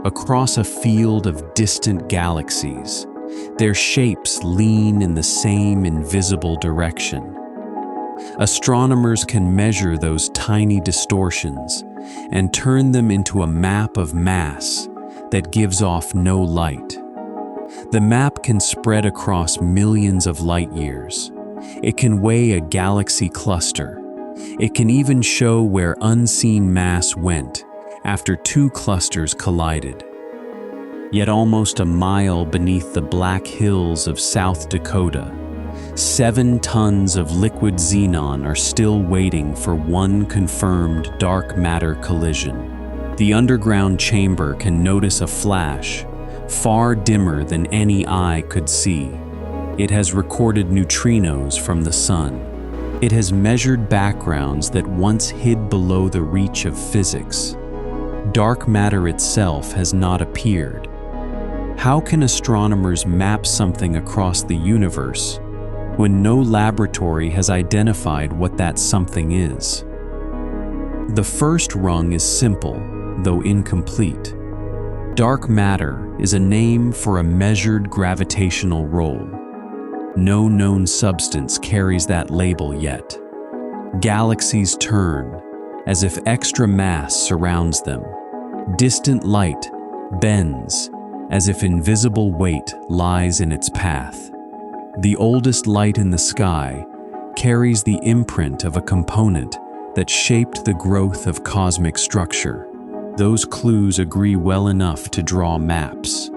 across a field of distant galaxies. Their shapes lean in the same invisible direction. Astronomers can measure those tiny distortions and turn them into a map of mass that gives off no light. The map can spread across millions of light years. It can weigh a galaxy cluster. It can even show where unseen mass went after two clusters collided. Yet almost a mile beneath the Black Hills of South Dakota, 7 tons of liquid xenon are still waiting for one confirmed dark matter collision. The underground chamber can notice a flash, far dimmer than any eye could see. It has recorded neutrinos from the sun. It has measured backgrounds that once hid below the reach of physics. Dark matter itself has not appeared. How can astronomers map something across the universe when no laboratory has identified what that something is? The first rung is simple, though incomplete. Dark matter is a name for a measured gravitational role. No known substance carries that label yet. Galaxies turn, as if extra mass surrounds them. Distant light bends, as if invisible weight lies in its path. The oldest light in the sky carries the imprint of a component that shaped the growth of cosmic structure. Those clues agree well enough to draw maps.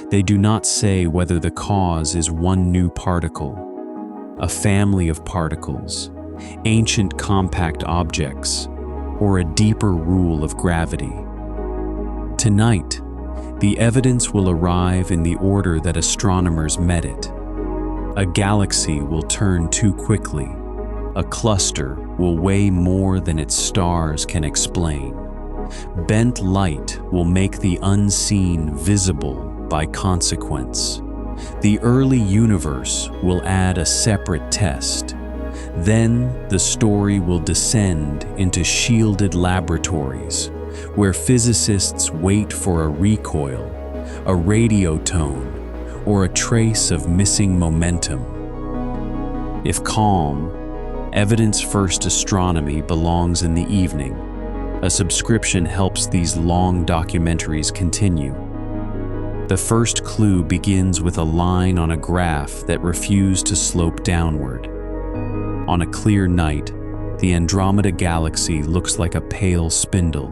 They do not say whether the cause is one new particle, a family of particles, ancient compact objects, or a deeper rule of gravity. Tonight, the evidence will arrive in the order that astronomers met it. A galaxy will turn too quickly. A cluster will weigh more than its stars can explain. Bent light will make the unseen visible by consequence. The early universe will add a separate test. Then the story will descend into shielded laboratories, where physicists wait for a recoil, a radio tone, or a trace of missing momentum. If calm, evidence-first astronomy belongs in the evening. A subscription helps these long documentaries continue. The first clue begins with a line on a graph that refused to slope downward. On a clear night, the Andromeda Galaxy looks like a pale spindle.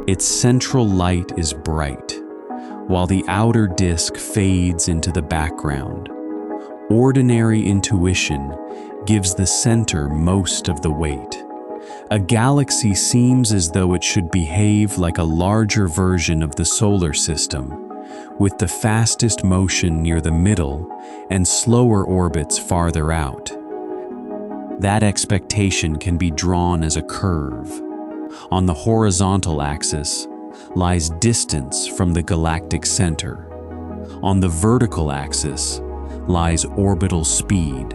Its central light is bright, while the outer disk fades into the background. Ordinary intuition gives the center most of the weight. A galaxy seems as though it should behave like a larger version of the solar system, with the fastest motion near the middle and slower orbits farther out. That expectation can be drawn as a curve. On the horizontal axis lies distance from the galactic center. On the vertical axis lies orbital speed.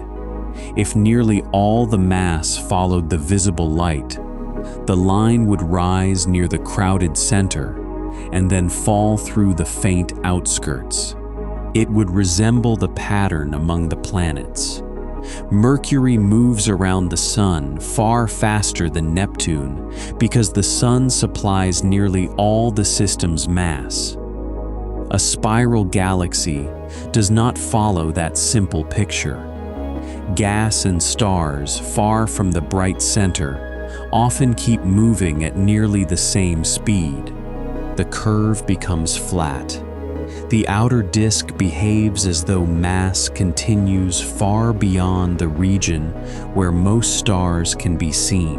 If nearly all the mass followed the visible light, the line would rise near the crowded center and then fall through the faint outskirts. It would resemble the pattern among the planets. Mercury moves around the Sun far faster than Neptune because the Sun supplies nearly all the system's mass. A spiral galaxy does not follow that simple picture. Gas and stars far from the bright center often keep moving at nearly the same speed. The curve becomes flat. The outer disk behaves as though mass continues far beyond the region where most stars can be seen.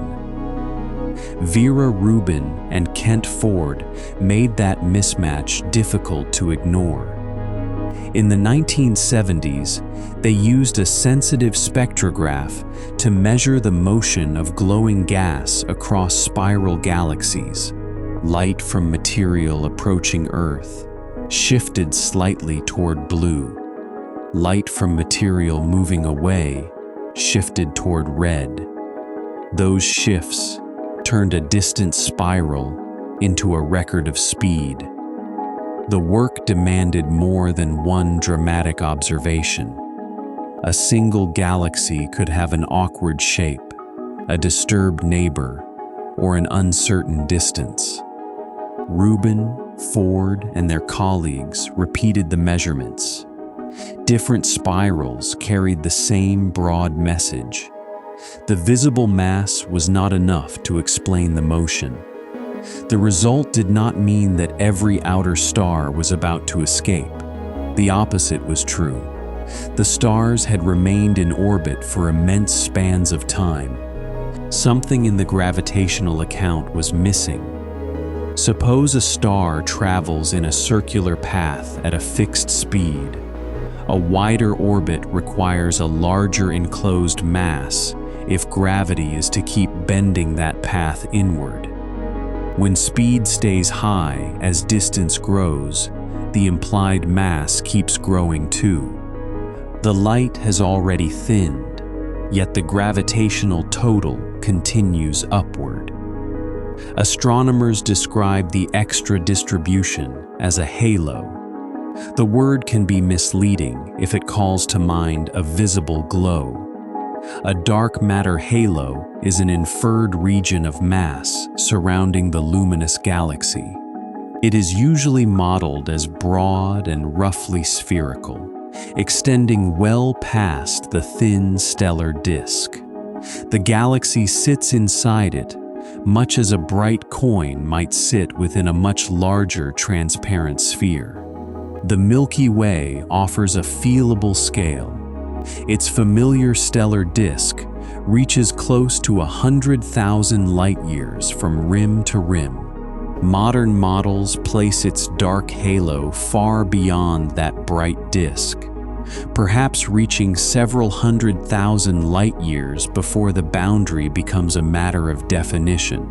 Vera Rubin and Kent Ford made that mismatch difficult to ignore. In the 1970s, they used a sensitive spectrograph to measure the motion of glowing gas across spiral galaxies. Light from material approaching Earth shifted slightly toward blue. Light from material moving away shifted toward red. Those shifts turned a distant spiral into a record of speed. The work demanded more than one dramatic observation. A single galaxy could have an awkward shape, a disturbed neighbor, or an uncertain distance. Rubin, Ford, and their colleagues repeated the measurements. Different spirals carried the same broad message. The visible mass was not enough to explain the motion. The result did not mean that every outer star was about to escape. The opposite was true. The stars had remained in orbit for immense spans of time. Something in the gravitational account was missing. Suppose a star travels in a circular path at a fixed speed. A wider orbit requires a larger enclosed mass if gravity is to keep bending that path inward. When speed stays high as distance grows, the implied mass keeps growing too. The light has already thinned, yet the gravitational total continues upward. Astronomers describe the extra distribution as a halo. The word can be misleading if it calls to mind a visible glow. A dark matter halo is an inferred region of mass surrounding the luminous galaxy. It is usually modeled as broad and roughly spherical, extending well past the thin stellar disk. The galaxy sits inside it, much as a bright coin might sit within a much larger transparent sphere. The Milky Way offers a feelable scale. Its familiar stellar disk reaches close to 100,000 light-years from rim to rim. Modern models place its dark halo far beyond that bright disk, perhaps reaching several 100,000 light-years before the boundary becomes a matter of definition.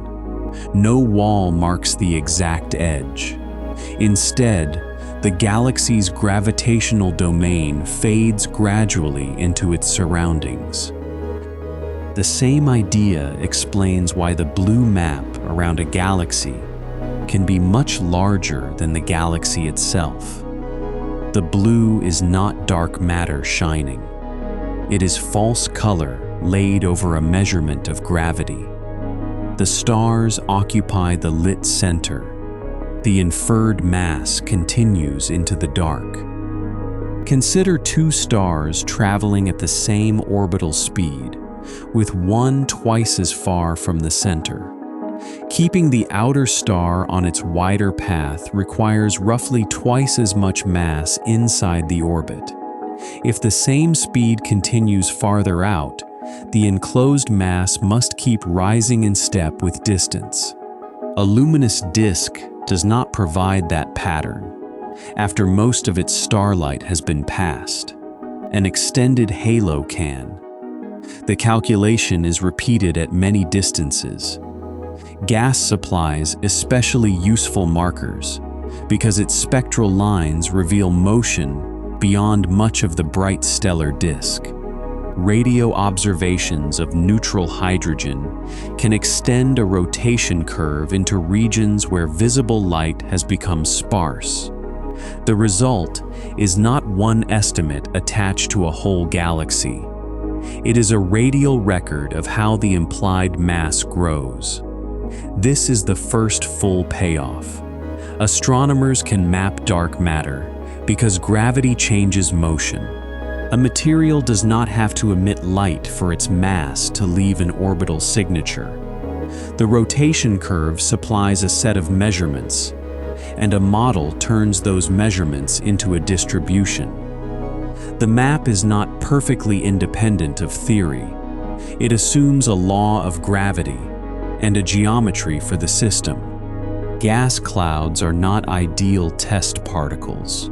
No wall marks the exact edge. Instead, the galaxy's gravitational domain fades gradually into its surroundings. The same idea explains why the blue map around a galaxy can be much larger than the galaxy itself. The blue is not dark matter shining. It is false color laid over a measurement of gravity. The stars occupy the lit center. The inferred mass continues into the dark. Consider two stars traveling at the same orbital speed, with one twice as far from the center. Keeping the outer star on its wider path requires roughly twice as much mass inside the orbit. If the same speed continues farther out, the enclosed mass must keep rising in step with distance. A luminous disk does not provide that pattern. After most of its starlight has been passed, an extended halo can. The calculation is repeated at many distances. Gas supplies especially useful markers because its spectral lines reveal motion beyond much of the bright stellar disk. Radio observations of neutral hydrogen can extend a rotation curve into regions where visible light has become sparse. The result is not one estimate attached to a whole galaxy. It is a radial record of how the implied mass grows. This is the first full payoff. Astronomers can map dark matter because gravity changes motion. A material does not have to emit light for its mass to leave an orbital signature. The rotation curve supplies a set of measurements, and a model turns those measurements into a distribution. The map is not perfectly independent of theory. It assumes a law of gravity and a geometry for the system. Gas clouds are not ideal test particles.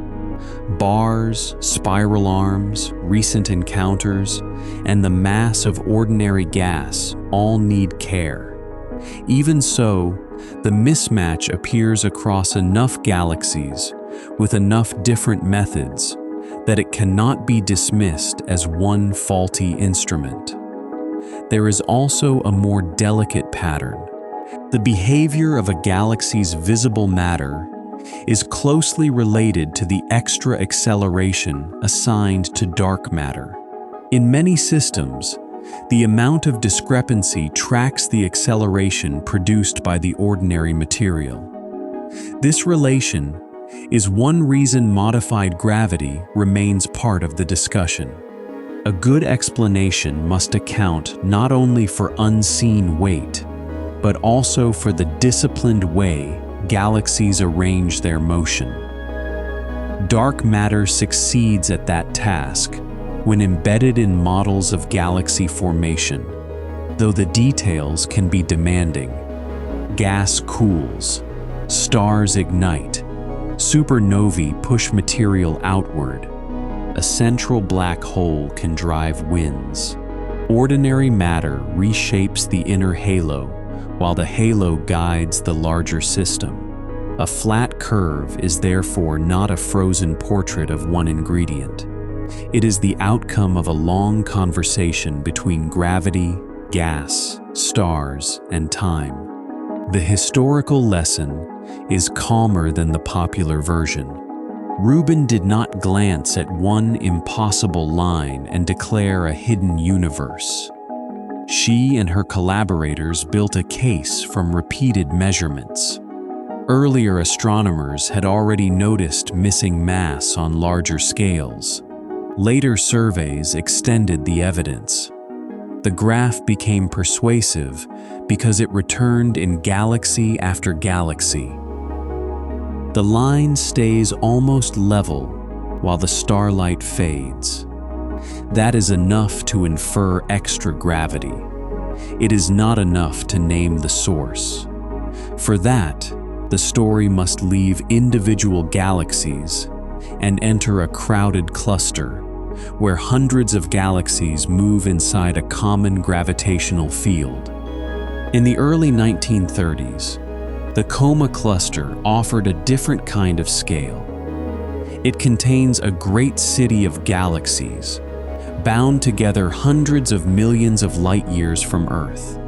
Bars, spiral arms, recent encounters, and the mass of ordinary gas all need care. Even so, the mismatch appears across enough galaxies with enough different methods that it cannot be dismissed as one faulty instrument. There is also a more delicate pattern. The behavior of a galaxy's visible matter is closely related to the extra acceleration assigned to dark matter. In many systems, the amount of discrepancy tracks the acceleration produced by the ordinary material. This relation is one reason modified gravity remains part of the discussion. A good explanation must account not only for unseen weight, but also for the disciplined way galaxies arrange their motion. Dark matter succeeds at that task when embedded in models of galaxy formation, though the details can be demanding. Gas cools, stars ignite, supernovae push material outward. A central black hole can drive winds. Ordinary matter reshapes the inner halo, while the halo guides the larger system. A flat curve is therefore not a frozen portrait of one ingredient. It is the outcome of a long conversation between gravity, gas, stars, and time. The historical lesson is calmer than the popular version. Rubin did not glance at one impossible line and declare a hidden universe. She and her collaborators built a case from repeated measurements. Earlier astronomers had already noticed missing mass on larger scales. Later surveys extended the evidence. The graph became persuasive because it returned in galaxy after galaxy. The line stays almost level while the starlight fades. That is enough to infer extra gravity. It is not enough to name the source. For that, the story must leave individual galaxies and enter a crowded cluster where hundreds of galaxies move inside a common gravitational field. In the early 1930s, the Coma Cluster offered a different kind of scale. It contains a great city of galaxies, bound together hundreds of millions of light years from Earth.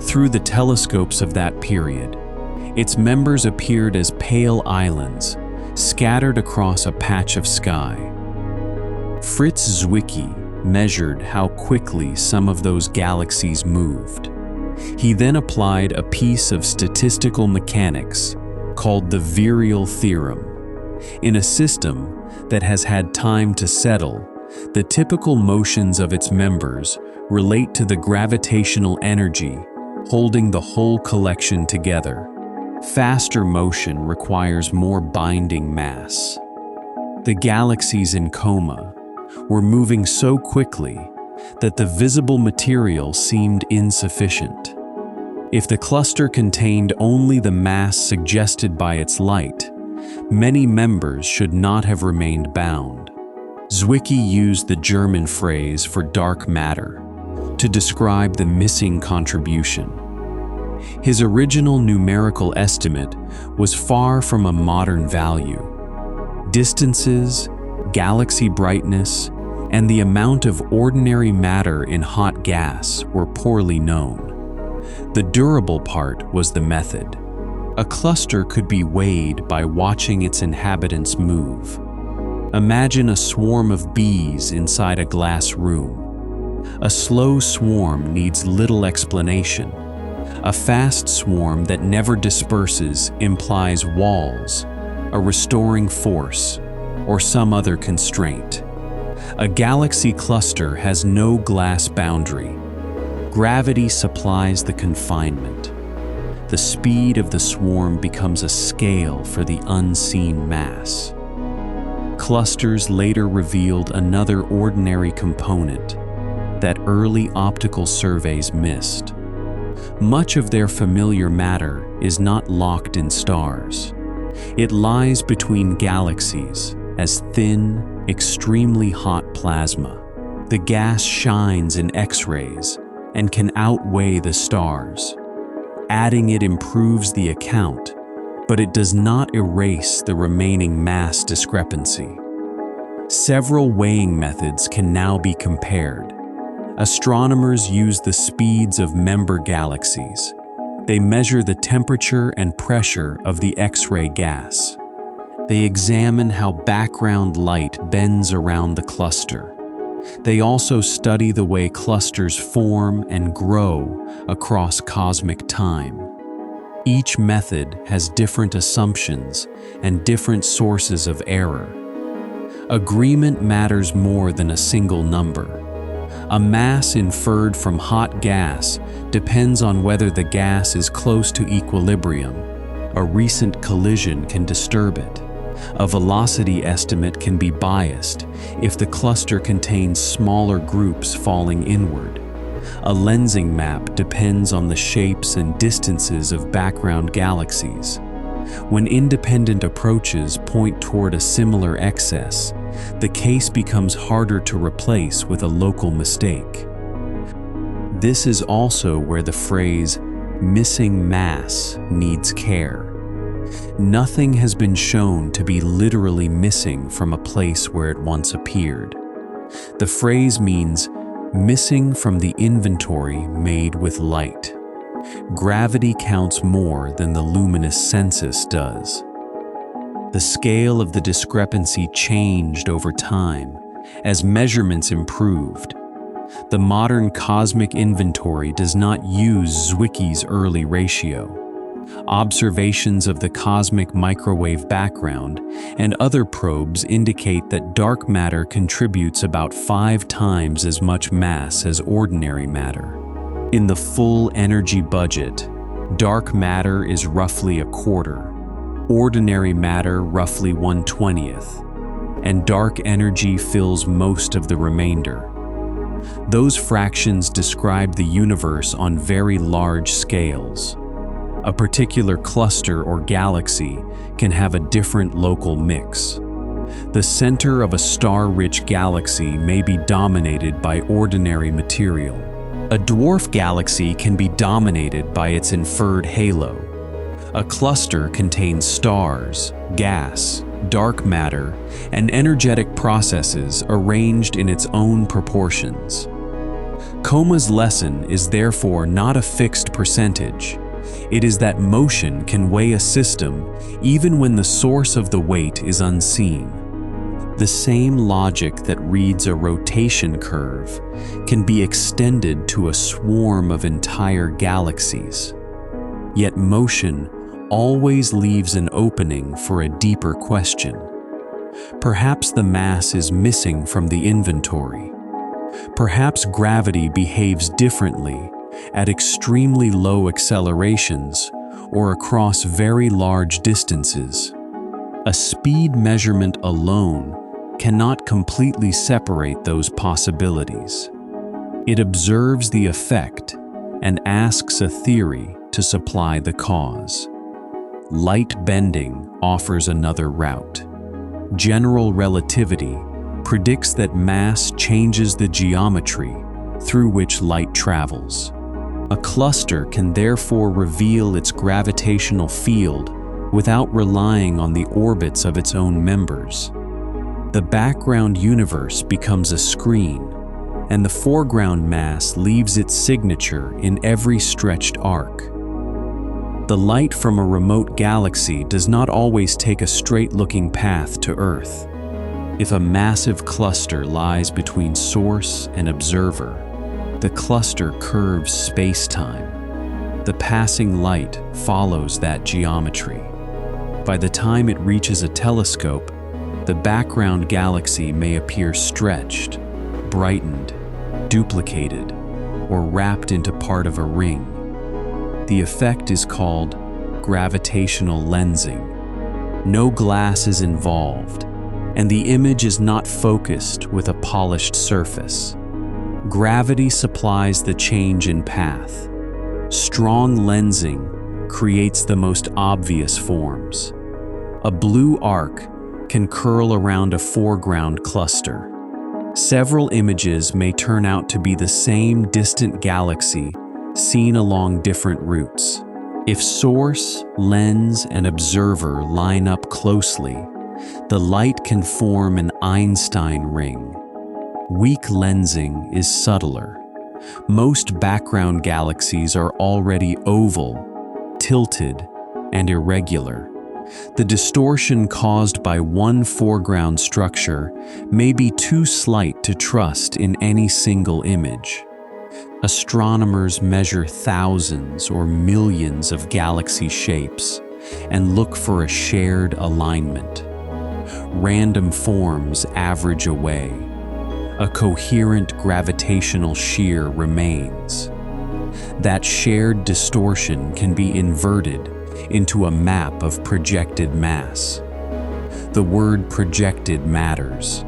Through the telescopes of that period, its members appeared as pale islands, scattered across a patch of sky. Fritz Zwicky measured how quickly some of those galaxies moved. He then applied a piece of statistical mechanics called the virial theorem. In a system that has had time to settle, the typical motions of its members relate to the gravitational energy holding the whole collection together. Faster motion requires more binding mass. The galaxies in Coma were moving so quickly that the visible material seemed insufficient. If the cluster contained only the mass suggested by its light, many members should not have remained bound. Zwicky used the German phrase for dark matter to describe the missing contribution. His original numerical estimate was far from a modern value. Distances, galaxy brightness, and the amount of ordinary matter in hot gas were poorly known. The durable part was the method. A cluster could be weighed by watching its inhabitants move. Imagine a swarm of bees inside a glass room. A slow swarm needs little explanation. A fast swarm that never disperses implies walls, a restoring force, or some other constraint. A galaxy cluster has no glass boundary. Gravity supplies the confinement. The speed of the swarm becomes a scale for the unseen mass. Clusters later revealed another ordinary component that early optical surveys missed. Much of their familiar matter is not locked in stars. It lies between galaxies as thin, extremely hot plasma. The gas shines in X-rays and can outweigh the stars. Adding it improves the account, but it does not erase the remaining mass discrepancy. Several weighing methods can now be compared. Astronomers use the speeds of member galaxies. They measure the temperature and pressure of the X-ray gas. They examine how background light bends around the cluster. They also study the way clusters form and grow across cosmic time. Each method has different assumptions and different sources of error. Agreement matters more than a single number. A mass inferred from hot gas depends on whether the gas is close to equilibrium. A recent collision can disturb it. A velocity estimate can be biased if the cluster contains smaller groups falling inward. A lensing map depends on the shapes and distances of background galaxies. When independent approaches point toward a similar excess, the case becomes harder to replace with a local mistake. This is also where the phrase "missing mass" needs care. Nothing has been shown to be literally missing from a place where it once appeared. The phrase means missing from the inventory made with light. Gravity counts more than the luminous census does. The scale of the discrepancy changed over time as measurements improved. The modern cosmic inventory does not use Zwicky's early ratio. Observations of the cosmic microwave background and other probes indicate that dark matter contributes about 5 times as much mass as ordinary matter. In the full energy budget, dark matter is roughly a quarter, ordinary matter roughly 1/20th, and dark energy fills most of the remainder. Those fractions describe the universe on very large scales. A particular cluster or galaxy can have a different local mix. The center of a star-rich galaxy may be dominated by ordinary material. A dwarf galaxy can be dominated by its inferred halo. A cluster contains stars, gas, dark matter, and energetic processes arranged in its own proportions. Coma's lesson is therefore not a fixed percentage. It is that motion can weigh a system even when the source of the weight is unseen. The same logic that reads a rotation curve can be extended to a swarm of entire galaxies. Yet motion always leaves an opening for a deeper question. Perhaps the mass is missing from the inventory. Perhaps gravity behaves differently at extremely low accelerations or across very large distances. A speed measurement alone cannot completely separate those possibilities. It observes the effect and asks a theory to supply the cause. Light bending offers another route. General relativity predicts that mass changes the geometry through which light travels. A cluster can therefore reveal its gravitational field without relying on the orbits of its own members. The background universe becomes a screen, and the foreground mass leaves its signature in every stretched arc. The light from a remote galaxy does not always take a straight-looking path to Earth. If a massive cluster lies between source and observer, the cluster curves space-time. The passing light follows that geometry. By the time it reaches a telescope, the background galaxy may appear stretched, brightened, duplicated, or wrapped into part of a ring. The effect is called gravitational lensing. No glass is involved, and the image is not focused with a polished surface. Gravity supplies the change in path. Strong lensing creates the most obvious forms. A blue arc can curl around a foreground cluster. Several images may turn out to be the same distant galaxy seen along different routes. If source, lens, and observer line up closely, the light can form an Einstein ring. Weak lensing is subtler. Most background galaxies are already oval, tilted, and irregular. The distortion caused by one foreground structure may be too slight to trust in any single image. Astronomers measure thousands or millions of galaxy shapes and look for a shared alignment. Random forms average away. A coherent gravitational shear remains. That shared distortion can be inverted into a map of projected mass. The word projected matters.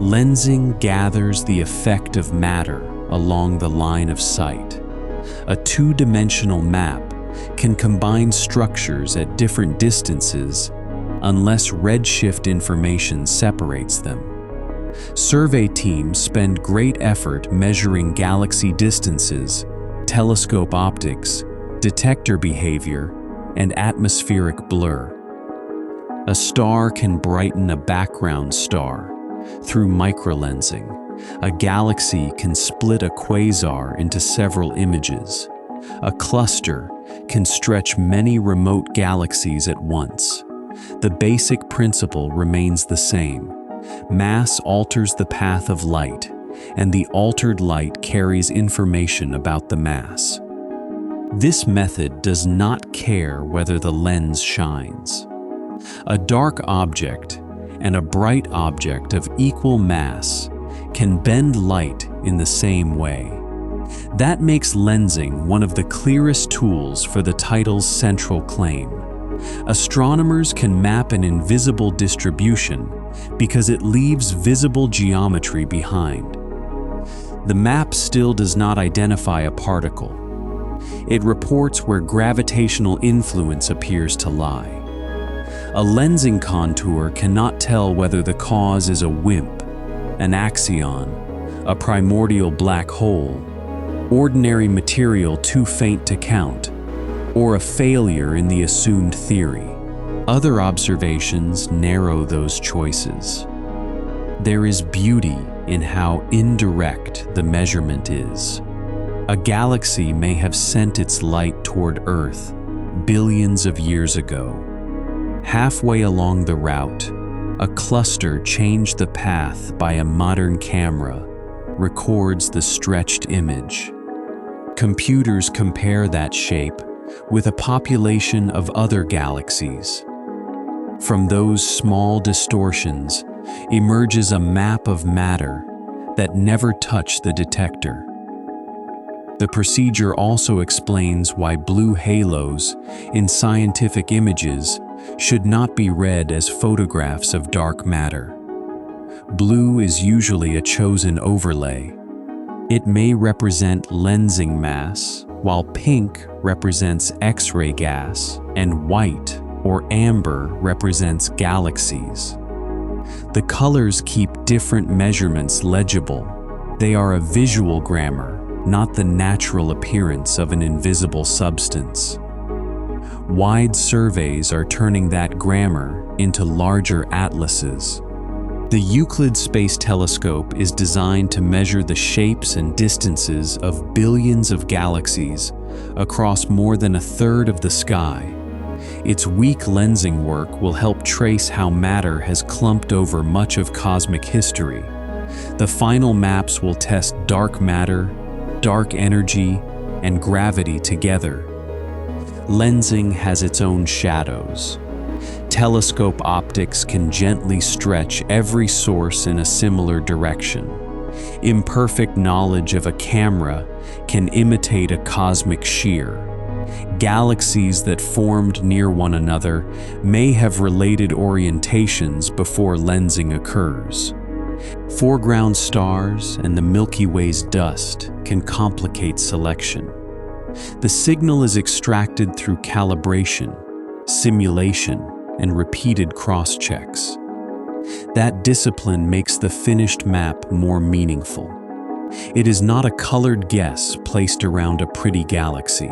Lensing gathers the effect of matter along the line of sight. A two-dimensional map can combine structures at different distances unless redshift information separates them. Survey teams spend great effort measuring galaxy distances, telescope optics, detector behavior, and atmospheric blur. A star can brighten a background star through microlensing. A galaxy can split a quasar into several images. A cluster can stretch many remote galaxies at once. The basic principle remains the same. Mass alters the path of light, and the altered light carries information about the mass. This method does not care whether the lens shines. A dark object and a bright object of equal mass can bend light in the same way. That makes lensing one of the clearest tools for the title's central claim. Astronomers can map an invisible distribution because it leaves visible geometry behind. The map still does not identify a particle. It reports where gravitational influence appears to lie. A lensing contour cannot tell whether the cause is a WIMP, an axion, a primordial black hole, ordinary material too faint to count, or a failure in the assumed theory. Other observations narrow those choices. There is beauty in how indirect the measurement is. A galaxy may have sent its light toward Earth billions of years ago. Halfway along the route, a cluster changed the path by a modern camera, records the stretched image. Computers compare that shape with a population of other galaxies. From those small distortions emerges a map of matter that never touched the detector. The procedure also explains why blue halos in scientific images should not be read as photographs of dark matter. Blue is usually a chosen overlay. It may represent lensing mass, while pink represents X-ray gas, and white or amber represents galaxies. The colors keep different measurements legible. They are a visual grammar, not the natural appearance of an invisible substance. Wide surveys are turning that grammar into larger atlases. The Euclid Space Telescope is designed to measure the shapes and distances of billions of galaxies across more than a third of the sky. Its weak lensing work will help trace how matter has clumped over much of cosmic history. The final maps will test dark matter, dark energy, and gravity together. Lensing has its own shadows. Telescope optics can gently stretch every source in a similar direction. Imperfect knowledge of a camera can imitate a cosmic shear. Galaxies that formed near one another may have related orientations before lensing occurs. Foreground stars and the Milky Way's dust can complicate selection. The signal is extracted through calibration, simulation, and repeated cross-checks. That discipline makes the finished map more meaningful. It is not a colored guess placed around a pretty galaxy.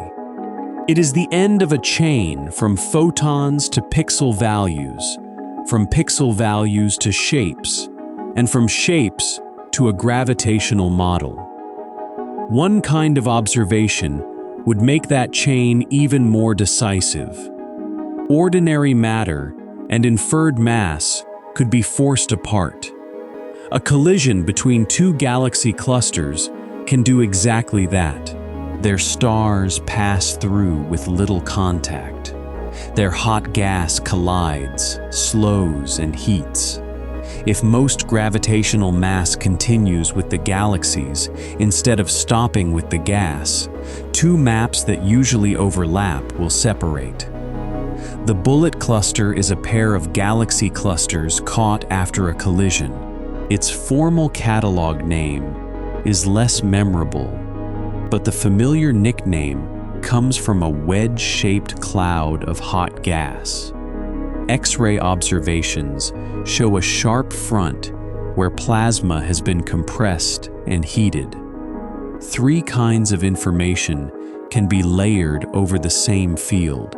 It is the end of a chain from photons to pixel values, from pixel values to shapes, and from shapes to a gravitational model. One kind of observation would make that chain even more decisive. ordinary matter and inferred mass could be forced apart. A collision between two galaxy clusters can do exactly that. Their stars pass through with little contact. Their hot gas collides, slows, and heats. If most gravitational mass continues with the galaxies instead of stopping with the gas, two maps that usually overlap will separate. The bullet cluster is a pair of galaxy clusters caught after a collision. Its formal catalog name is less memorable, but the familiar nickname comes from a wedge-shaped cloud of hot gas. X-ray observations show a sharp front where plasma has been compressed and heated. Three kinds of information can be layered over the same field.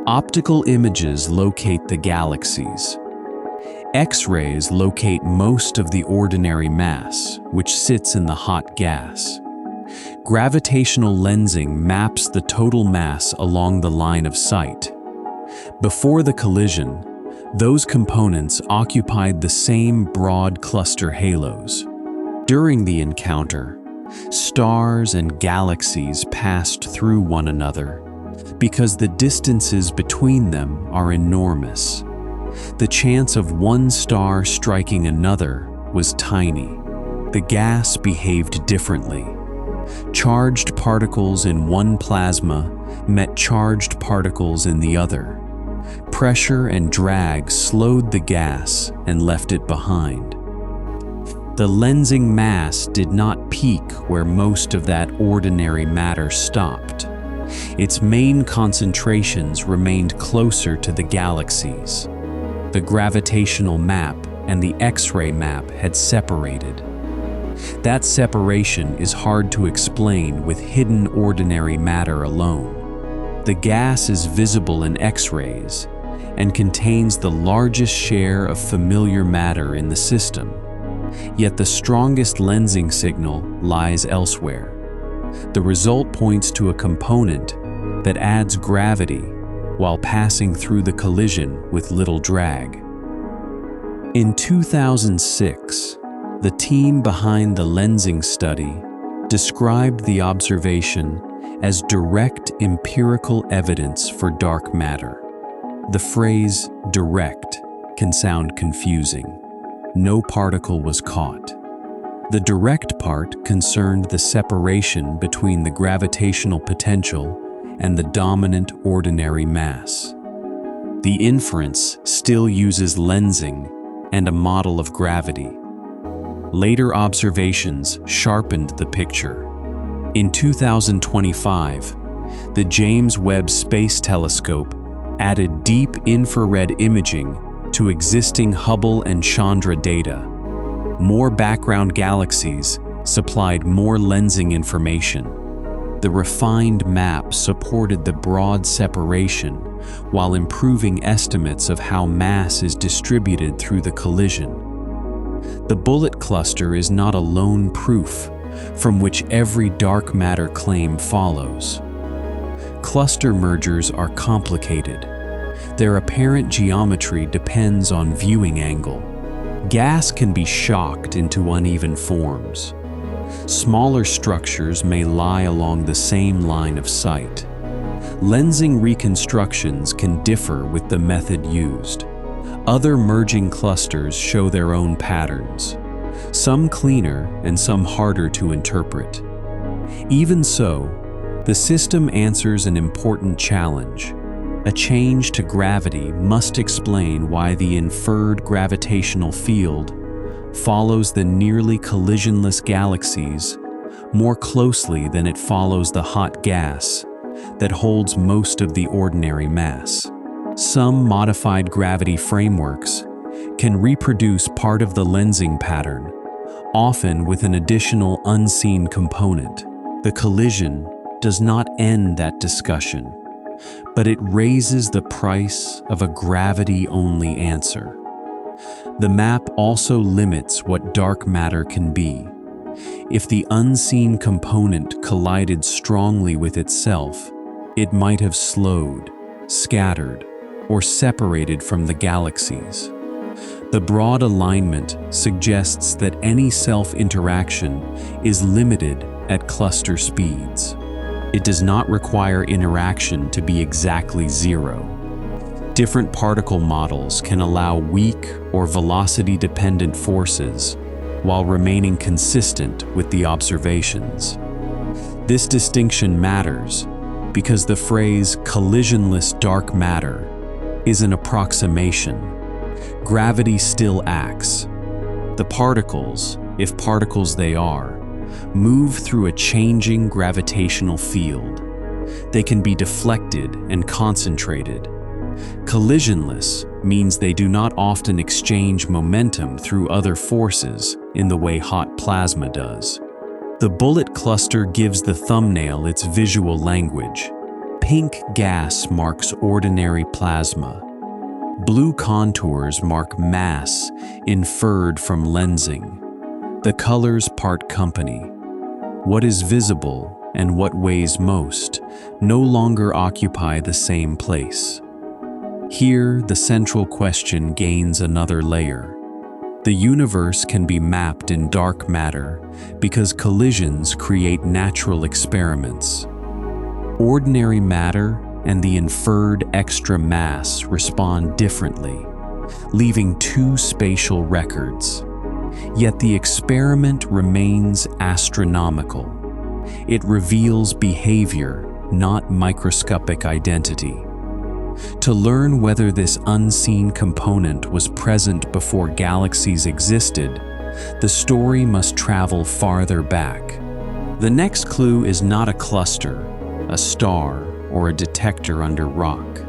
Optical images locate the galaxies. X-rays locate most of the ordinary mass, which sits in the hot gas. Gravitational lensing maps the total mass along the line of sight. Before the collision, those components occupied the same broad cluster halos. During the encounter, stars and galaxies passed through one another because the distances between them are enormous. The chance of one star striking another was tiny. The gas behaved differently. Charged particles in one plasma met charged particles in the other. Pressure and drag slowed the gas and left it behind. The lensing mass did not peak where most of that ordinary matter stopped. Its main concentrations remained closer to the galaxies. The gravitational map and the X-ray map had separated. That separation is hard to explain with hidden ordinary matter alone. The gas is visible in X-rays and contains the largest share of familiar matter in the system. Yet the strongest lensing signal lies elsewhere. The result points to a component that adds gravity while passing through the collision with little drag. In 2006, the team behind the lensing study described the observation as direct empirical evidence for dark matter. The phrase direct can sound confusing. No particle was caught. The direct part concerned the separation between the gravitational potential and the dominant ordinary mass. The inference still uses lensing and a model of gravity. Later observations sharpened the picture. In 2025, the James Webb Space Telescope added deep infrared imaging to existing Hubble and Chandra data. More background galaxies supplied more lensing information. The refined map supported the broad separation while improving estimates of how mass is distributed through the collision. The bullet cluster is not a lone proof from which every dark matter claim follows. Cluster mergers are complicated. Their apparent geometry depends on viewing angle. Gas can be shocked into uneven forms. Smaller structures may lie along the same line of sight. Lensing reconstructions can differ with the method used. Other merging clusters show their own patterns, some cleaner and some harder to interpret. Even so, the system answers an important challenge. A change to gravity must explain why the inferred gravitational field follows the nearly collisionless galaxies more closely than it follows the hot gas that holds most of the ordinary mass. Some modified gravity frameworks can reproduce part of the lensing pattern, often with an additional unseen component. The collision does not end that discussion, but it raises the price of a gravity-only answer. The map also limits what dark matter can be. If the unseen component collided strongly with itself, it might have slowed, scattered, or separated from the galaxies. The broad alignment suggests that any self-interaction is limited at cluster speeds. It does not require interaction to be exactly zero. Different particle models can allow weak or velocity-dependent forces while remaining consistent with the observations. This distinction matters because the phrase collisionless dark matter is an approximation. Gravity still acts. The particles, if particles they are, move through a changing gravitational field. They can be deflected and concentrated. Collisionless means they do not often exchange momentum through other forces in the way hot plasma does. The bullet cluster gives the thumbnail its visual language. Pink gas marks ordinary plasma. Blue contours mark mass inferred from lensing. The colors part company. What is visible and what weighs most no longer occupy the same place. Here, the central question gains another layer. The universe can be mapped in dark matter because collisions create natural experiments. Ordinary matter and the inferred extra mass respond differently, leaving two spatial records. Yet the experiment remains astronomical. It reveals behavior, not microscopic identity. To learn whether this unseen component was present before galaxies existed, the story must travel farther back. The next clue is not a cluster, a star, or a detector under rock.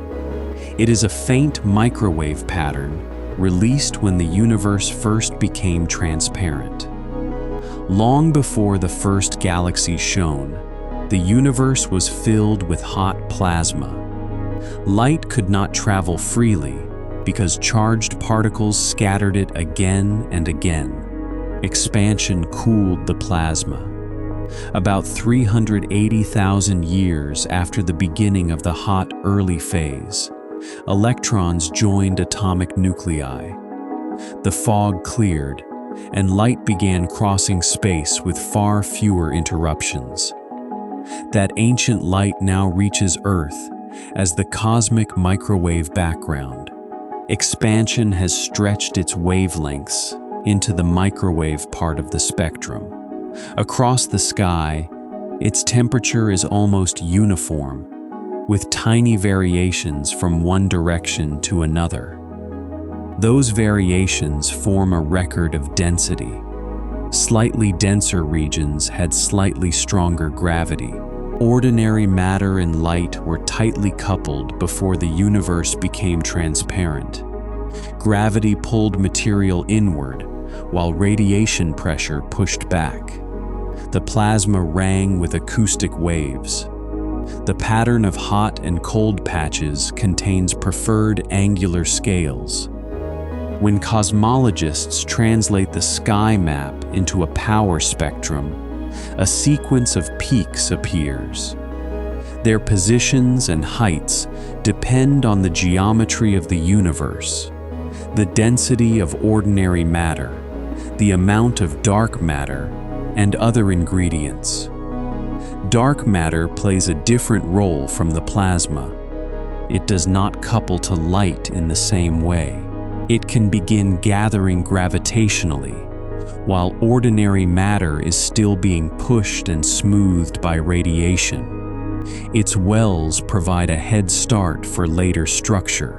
It is a faint microwave pattern released when the universe first became transparent. Long before the first galaxy shone, the universe was filled with hot plasma. Light could not travel freely because charged particles scattered it again and again. Expansion cooled the plasma. About 380,000 years after the beginning of the hot early phase, electrons joined atomic nuclei. The fog cleared, and light began crossing space with far fewer interruptions. That ancient light now reaches Earth as the cosmic microwave background. Expansion has stretched its wavelengths into the microwave part of the spectrum. Across the sky, its temperature is almost uniform, with tiny variations from one direction to another. Those variations form a record of density. Slightly denser regions had slightly stronger gravity. Ordinary matter and light were tightly coupled before the universe became transparent. Gravity pulled material inward, while radiation pressure pushed back. The plasma rang with acoustic waves. The pattern of hot and cold patches contains preferred angular scales. When cosmologists translate the sky map into a power spectrum, a sequence of peaks appears. Their positions and heights depend on the geometry of the universe, the density of ordinary matter, the amount of dark matter, and other ingredients. Dark matter plays a different role from the plasma. It does not couple to light in the same way. It can begin gathering gravitationally, while ordinary matter is still being pushed and smoothed by radiation. Its wells provide a head start for later structure.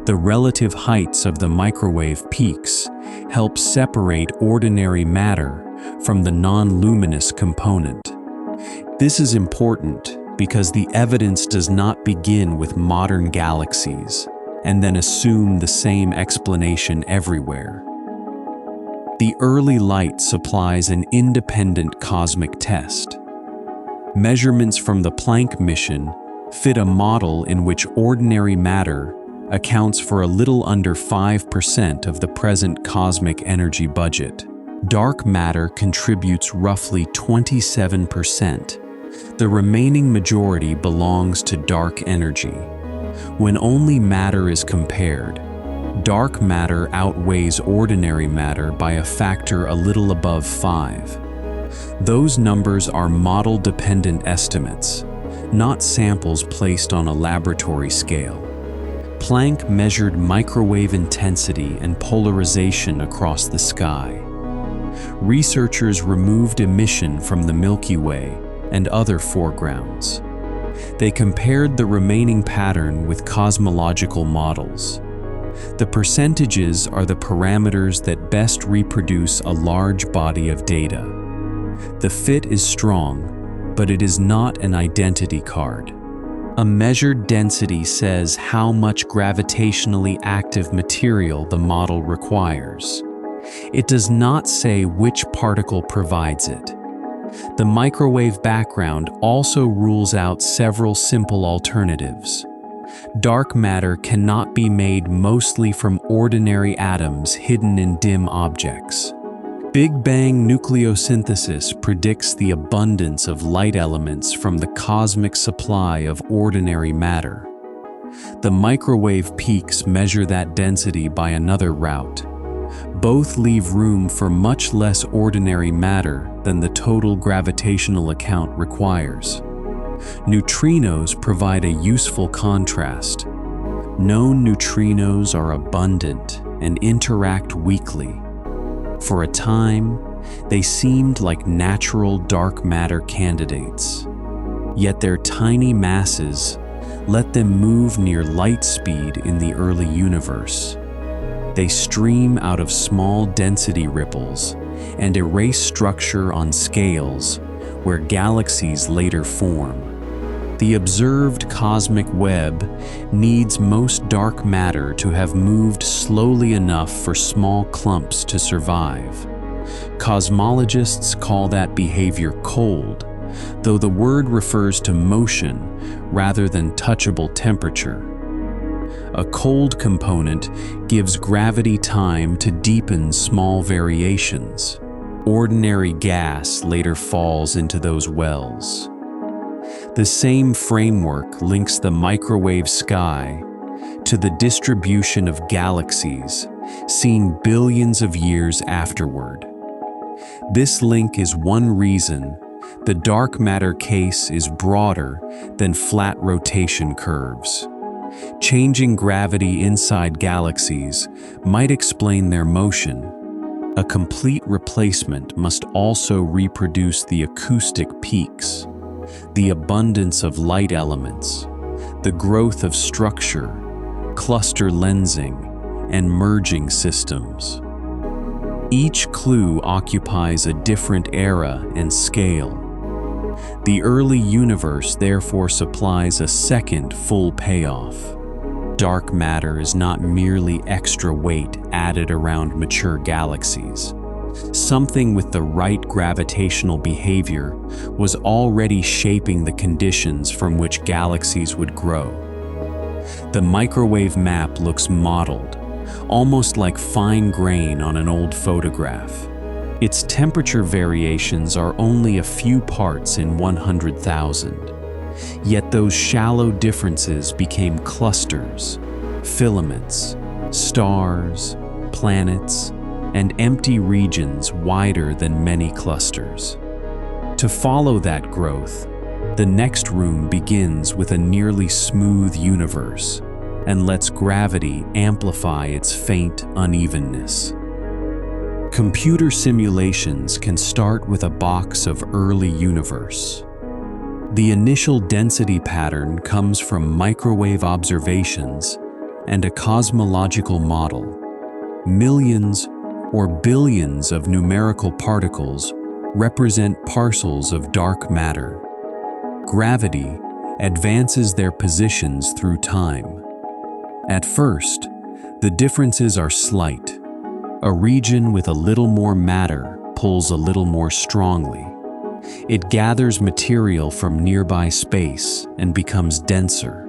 The relative heights of the microwave peaks help separate ordinary matter from the non-luminous component. This is important because the evidence does not begin with modern galaxies and then assume the same explanation everywhere. The early light supplies an independent cosmic test. Measurements from the Planck mission fit a model in which ordinary matter accounts for a little under 5% of the present cosmic energy budget. Dark matter contributes roughly 27%. The remaining majority belongs to dark energy. When only matter is compared, dark matter outweighs ordinary matter by a factor a little above 5. Those numbers are model-dependent estimates, not samples placed on a laboratory scale. Planck measured microwave intensity and polarization across the sky. Researchers removed emission from the Milky Way and other foregrounds. They compared the remaining pattern with cosmological models. The percentages are the parameters that best reproduce a large body of data. The fit is strong, but it is not an identity card. A measured density says how much gravitationally active material the model requires. It does not say which particle provides it. The microwave background also rules out several simple alternatives. Dark matter cannot be made mostly from ordinary atoms hidden in dim objects. Big Bang nucleosynthesis predicts the abundance of light elements from the cosmic supply of ordinary matter. The microwave peaks measure that density by another route. Both leave room for much less ordinary matter than the total gravitational account requires. Neutrinos provide a useful contrast. Known neutrinos are abundant and interact weakly. For a time, they seemed like natural dark matter candidates. Yet their tiny masses let them move near light speed in the early universe. They stream out of small density ripples and erase structure on scales where galaxies later form. The observed cosmic web needs most dark matter to have moved slowly enough for small clumps to survive. Cosmologists call that behavior cold, though the word refers to motion rather than touchable temperature. A cold component gives gravity time to deepen small variations. Ordinary gas later falls into those wells. The same framework links the microwave sky to the distribution of galaxies, seen billions of years afterward. This link is one reason the dark matter case is broader than flat rotation curves. Changing gravity inside galaxies might explain their motion. A complete replacement must also reproduce the acoustic peaks, the abundance of light elements, the growth of structure, cluster lensing, and merging systems. Each clue occupies a different era and scale. The early universe therefore supplies a second full payoff. Dark matter is not merely extra weight added around mature galaxies. Something with the right gravitational behavior was already shaping the conditions from which galaxies would grow. The microwave map looks modeled, almost like fine grain on an old photograph. Its temperature variations are only a few parts in 100,000. Yet those shallow differences became clusters, filaments, stars, planets, and empty regions wider than many clusters. To follow that growth, the next room begins with a nearly smooth universe and lets gravity amplify its faint unevenness. Computer simulations can start with a box of early universe. The initial density pattern comes from microwave observations and a cosmological model. Millions or billions of numerical particles represent parcels of dark matter. Gravity advances their positions through time. At first, the differences are slight. A region with a little more matter pulls a little more strongly. It gathers material from nearby space and becomes denser.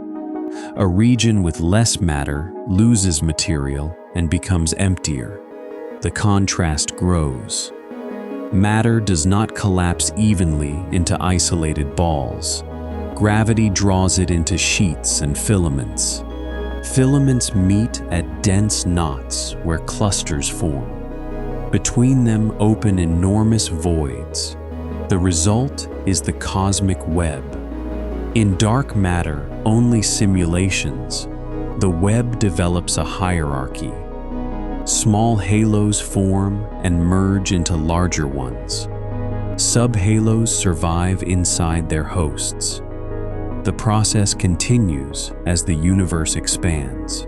A region with less matter loses material and becomes emptier. The contrast grows. Matter does not collapse evenly into isolated balls. Gravity draws it into sheets and filaments. Filaments meet at dense knots where clusters form. Between them open enormous voids. The result is the cosmic web. In dark matter, only simulations, the web develops a hierarchy. Small halos form and merge into larger ones. Subhalos survive inside their hosts. The process continues as the universe expands.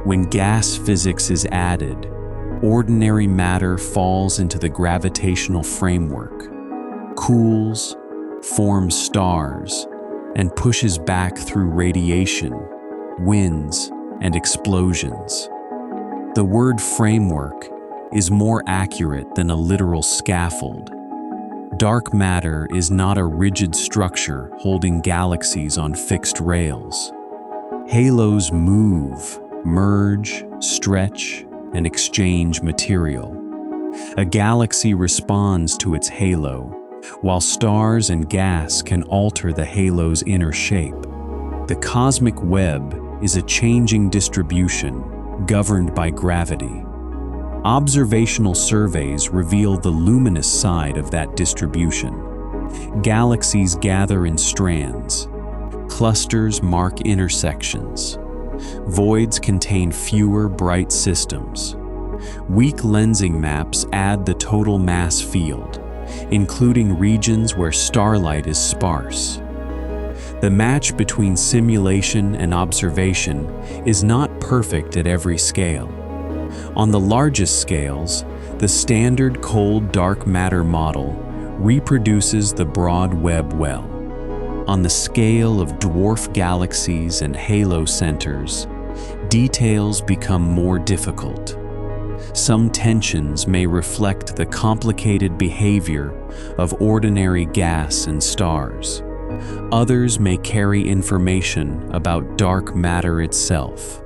When gas physics is added, ordinary matter falls into the gravitational framework, cools, forms stars, and pushes back through radiation, winds, and explosions. The word framework is more accurate than a literal scaffold. Dark matter is not a rigid structure holding galaxies on fixed rails. Halos move, merge, stretch, and exchange material. A galaxy responds to its halo, while stars and gas can alter the halo's inner shape. The cosmic web is a changing distribution governed by gravity. Observational surveys reveal the luminous side of that distribution. Galaxies gather in strands. Clusters mark intersections. Voids contain fewer bright systems. Weak lensing maps add the total mass field, including regions where starlight is sparse. The match between simulation and observation is not perfect at every scale. On the largest scales, the standard cold dark matter model reproduces the broad web well. On the scale of dwarf galaxies and halo centers, details become more difficult. Some tensions may reflect the complicated behavior of ordinary gas and stars. Others may carry information about dark matter itself.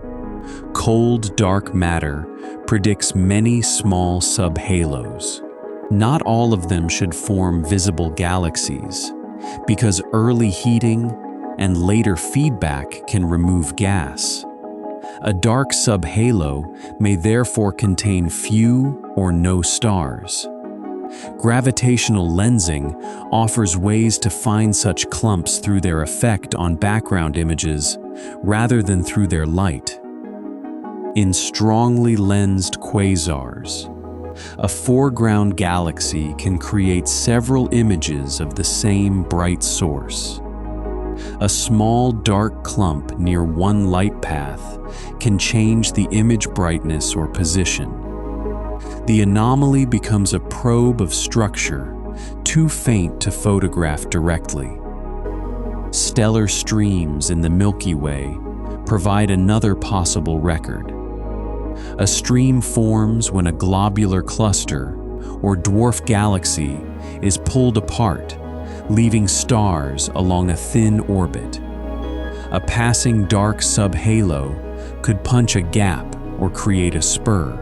Cold dark matter predicts many small subhalos. Not all of them should form visible galaxies, because early heating and later feedback can remove gas. A dark subhalo may therefore contain few or no stars. Gravitational lensing offers ways to find such clumps through their effect on background images rather than through their light. In strongly lensed quasars, a foreground galaxy can create several images of the same bright source. A small dark clump near one light path can change the image brightness or position. The anomaly becomes a probe of structure too faint to photograph directly. Stellar streams in the Milky Way provide another possible record. A stream forms when a globular cluster or dwarf galaxy is pulled apart, leaving stars along a thin orbit. A passing dark subhalo could punch a gap or create a spur.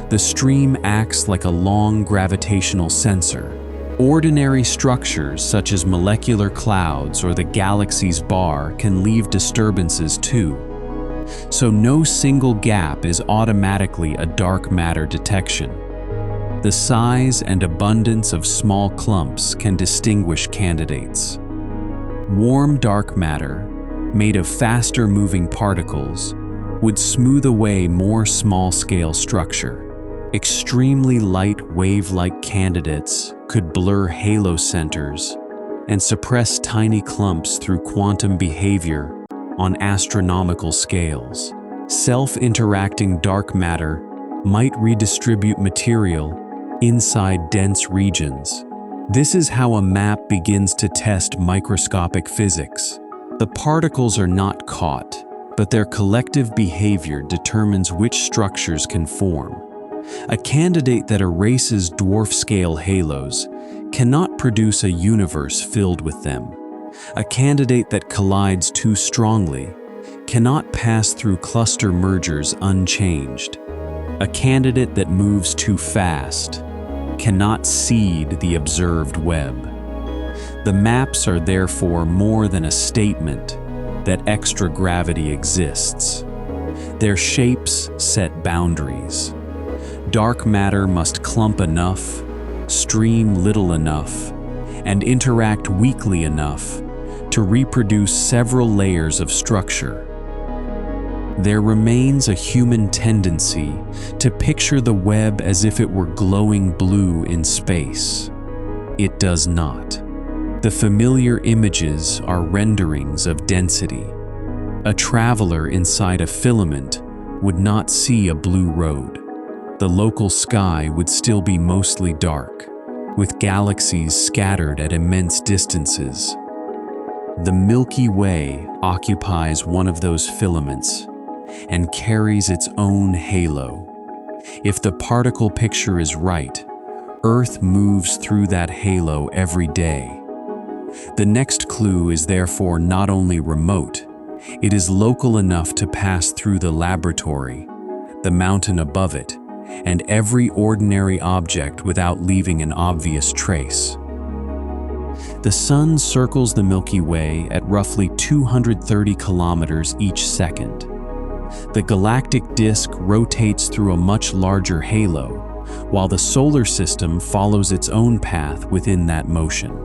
The stream acts like a long gravitational sensor. Ordinary structures such as molecular clouds or the galaxy's bar can leave disturbances too. So no single gap is automatically a dark matter detection. The size and abundance of small clumps can distinguish candidates. Warm dark matter, made of faster-moving particles, would smooth away more small-scale structure. Extremely light wave-like candidates could blur halo centers and suppress tiny clumps through quantum behavior on astronomical scales. Self-interacting dark matter might redistribute material inside dense regions. This is how a map begins to test microscopic physics. The particles are not caught, but their collective behavior determines which structures can form. A candidate that erases dwarf-scale halos cannot produce a universe filled with them. A candidate that collides too strongly cannot pass through cluster mergers unchanged. A candidate that moves too fast cannot seed the observed web. The maps are therefore more than a statement that extra gravity exists. Their shapes set boundaries. Dark matter must clump enough, stream little enough, and interact weakly enough to reproduce several layers of structure. There remains a human tendency to picture the web as if it were glowing blue in space. It does not. The familiar images are renderings of density. A traveler inside a filament would not see a blue road. The local sky would still be mostly dark, with galaxies scattered at immense distances. The Milky Way occupies one of those filaments and carries its own halo. If the particle picture is right, Earth moves through that halo every day. The next clue is therefore not only remote, it is local enough to pass through the laboratory, the mountain above it, and every ordinary object without leaving an obvious trace. The Sun circles the Milky Way at roughly 230 kilometers each second. The galactic disk rotates through a much larger halo, while the solar system follows its own path within that motion.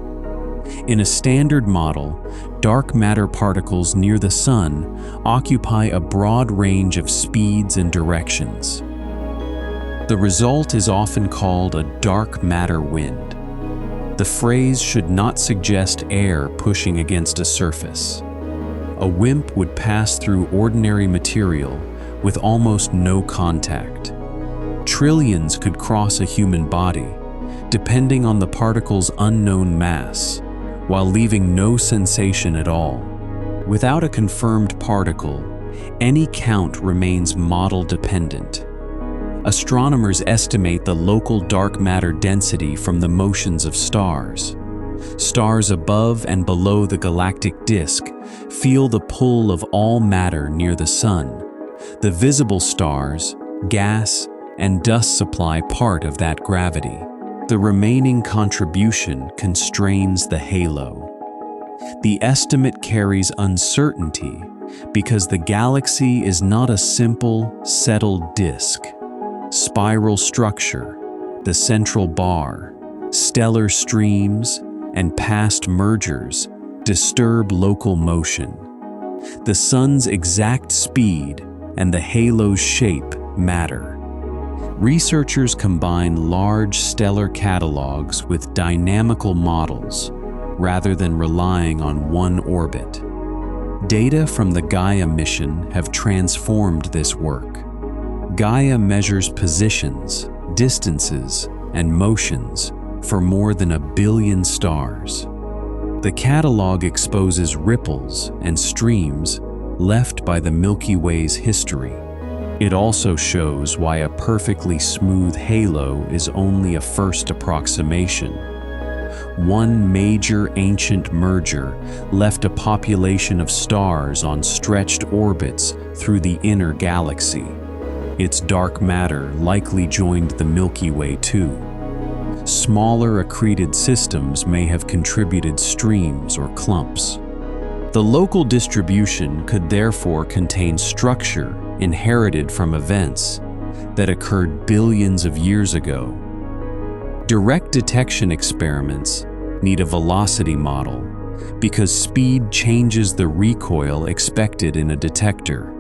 In a standard model, dark matter particles near the Sun occupy a broad range of speeds and directions. The result is often called a dark matter wind. The phrase should not suggest air pushing against a surface. A WIMP would pass through ordinary material with almost no contact. Trillions could cross a human body, depending on the particle's unknown mass, while leaving no sensation at all. Without a confirmed particle, any count remains model-dependent. Astronomers estimate the local dark matter density from the motions of stars. Stars above and below the galactic disk feel the pull of all matter near the Sun. The visible stars, gas, and dust supply part of that gravity. The remaining contribution constrains the halo. The estimate carries uncertainty because the galaxy is not a simple, settled disk. Spiral structure, the central bar, stellar streams, and past mergers disturb local motion. The Sun's exact speed and the halo's shape matter. Researchers combine large stellar catalogs with dynamical models rather than relying on one orbit. Data from the Gaia mission have transformed this work. Gaia measures positions, distances, and motions for more than 1 billion stars. The catalog exposes ripples and streams left by the Milky Way's history. It also shows why a perfectly smooth halo is only a first approximation. One major ancient merger left a population of stars on stretched orbits through the inner galaxy. Its dark matter likely joined the Milky Way too. Smaller accreted systems may have contributed streams or clumps. The local distribution could therefore contain structure inherited from events that occurred billions of years ago. Direct detection experiments need a velocity model because speed changes the recoil expected in a detector.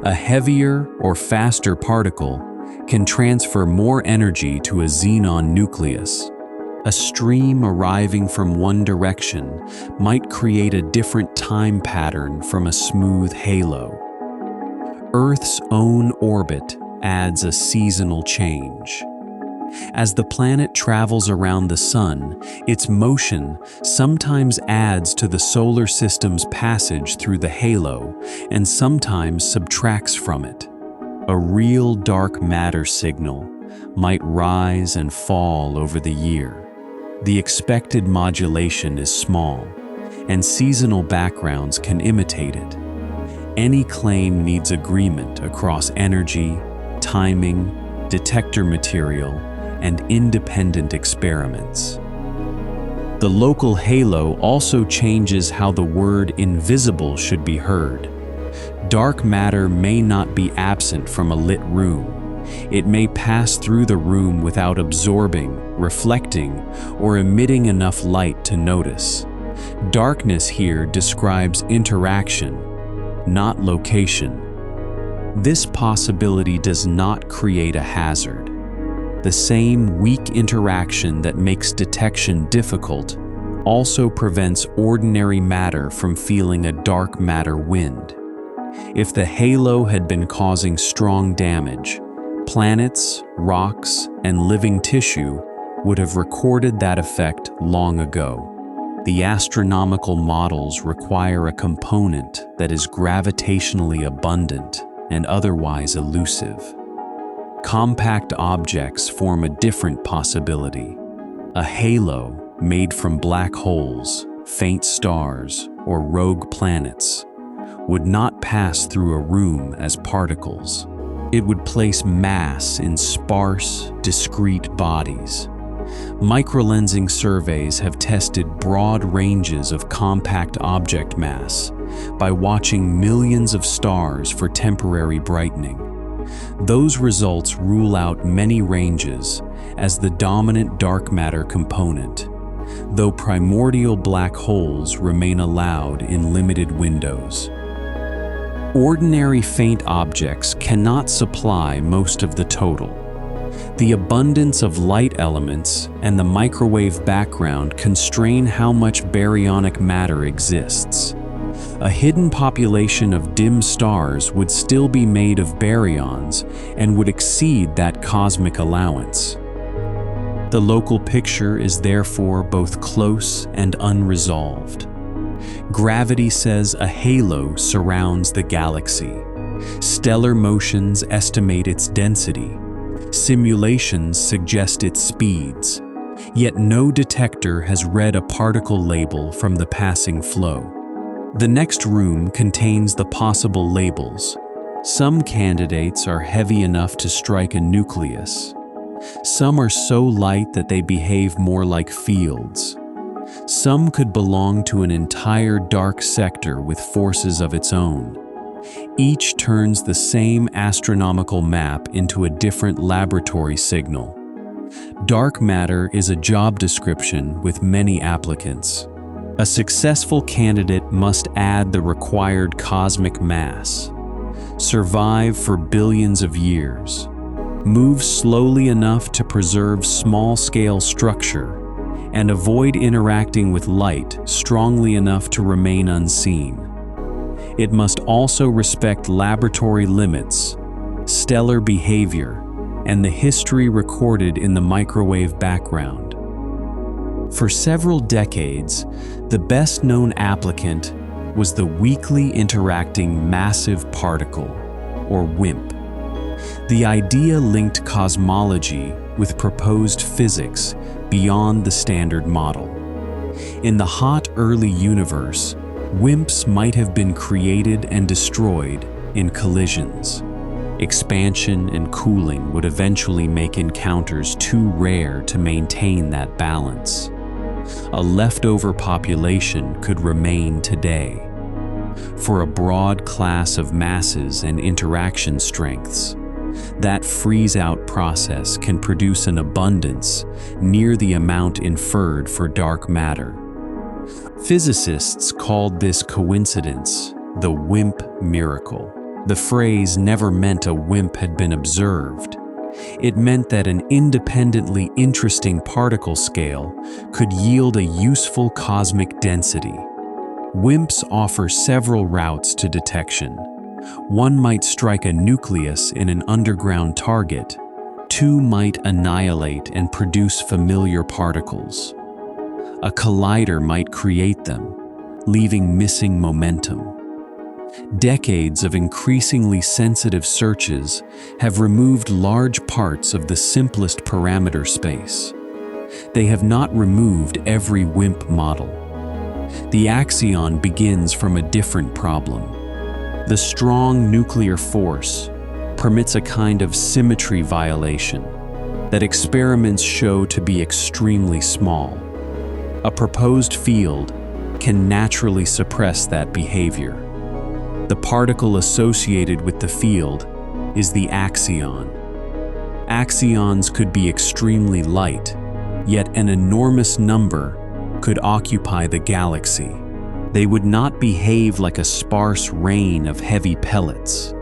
A heavier or faster particle can transfer more energy to a xenon nucleus. A stream arriving from one direction might create a different time pattern from a smooth halo. Earth's own orbit adds a seasonal change. As the planet travels around the Sun, its motion sometimes adds to the solar system's passage through the halo and sometimes subtracts from it. A real dark matter signal might rise and fall over the year. The expected modulation is small, and seasonal backgrounds can imitate it. Any claim needs agreement across energy, timing, detector material, and independent experiments. The local halo also changes how the word invisible should be heard. Dark matter may not be absent from a lit room. It may pass through the room without absorbing, reflecting, or emitting enough light to notice. Darkness here describes interaction, not location. This possibility does not create a hazard. The same weak interaction that makes detection difficult also prevents ordinary matter from feeling a dark matter wind. If the halo had been causing strong damage, planets, rocks, and living tissue would have recorded that effect long ago. The astronomical models require a component that is gravitationally abundant and otherwise elusive. Compact objects form a different possibility. A halo made from black holes, faint stars, or rogue planets would not pass through a room as particles. It would place mass in sparse, discrete bodies. Microlensing surveys have tested broad ranges of compact object mass by watching millions of stars for temporary brightening. Those results rule out many ranges as the dominant dark matter component, though primordial black holes remain allowed in limited windows. Ordinary faint objects cannot supply most of the total. The abundance of light elements and the microwave background constrain how much baryonic matter exists. A hidden population of dim stars would still be made of baryons and would exceed that cosmic allowance. The local picture is therefore both close and unresolved. Gravity says a halo surrounds the galaxy. Stellar motions estimate its density. Simulations suggest its speeds. Yet no detector has read a particle label from the passing flow. The next room contains the possible labels. Some candidates are heavy enough to strike a nucleus. Some are so light that they behave more like fields. Some could belong to an entire dark sector with forces of its own. Each turns the same astronomical map into a different laboratory signal. Dark matter is a job description with many applicants. A successful candidate must add the required cosmic mass, survive for billions of years, move slowly enough to preserve small-scale structure, and avoid interacting with light strongly enough to remain unseen. It must also respect laboratory limits, stellar behavior, and the history recorded in the microwave background. For several decades, the best-known applicant was the weakly interacting massive particle, or WIMP. The idea linked cosmology with proposed physics beyond the standard model. In the hot early universe, WIMPs might have been created and destroyed in collisions. Expansion and cooling would eventually make encounters too rare to maintain that balance. A leftover population could remain today. For a broad class of masses and interaction strengths, that freeze-out process can produce an abundance near the amount inferred for dark matter. Physicists called this coincidence the WIMP miracle. The phrase never meant a WIMP had been observed. It meant that an independently interesting particle scale could yield a useful cosmic density. WIMPs offer several routes to detection. One might strike a nucleus in an underground target. Two might annihilate and produce familiar particles. A collider might create them, leaving missing momentum. Decades of increasingly sensitive searches have removed large parts of the simplest parameter space. They have not removed every WIMP model. The Axion begins from a different problem. The strong nuclear force permits a kind of symmetry violation that experiments show to be extremely small. A proposed field can naturally suppress that behavior. The particle associated with the field is the axion. Axions could be extremely light, yet an enormous number could occupy the galaxy. They would not behave like a sparse rain of heavy pellets.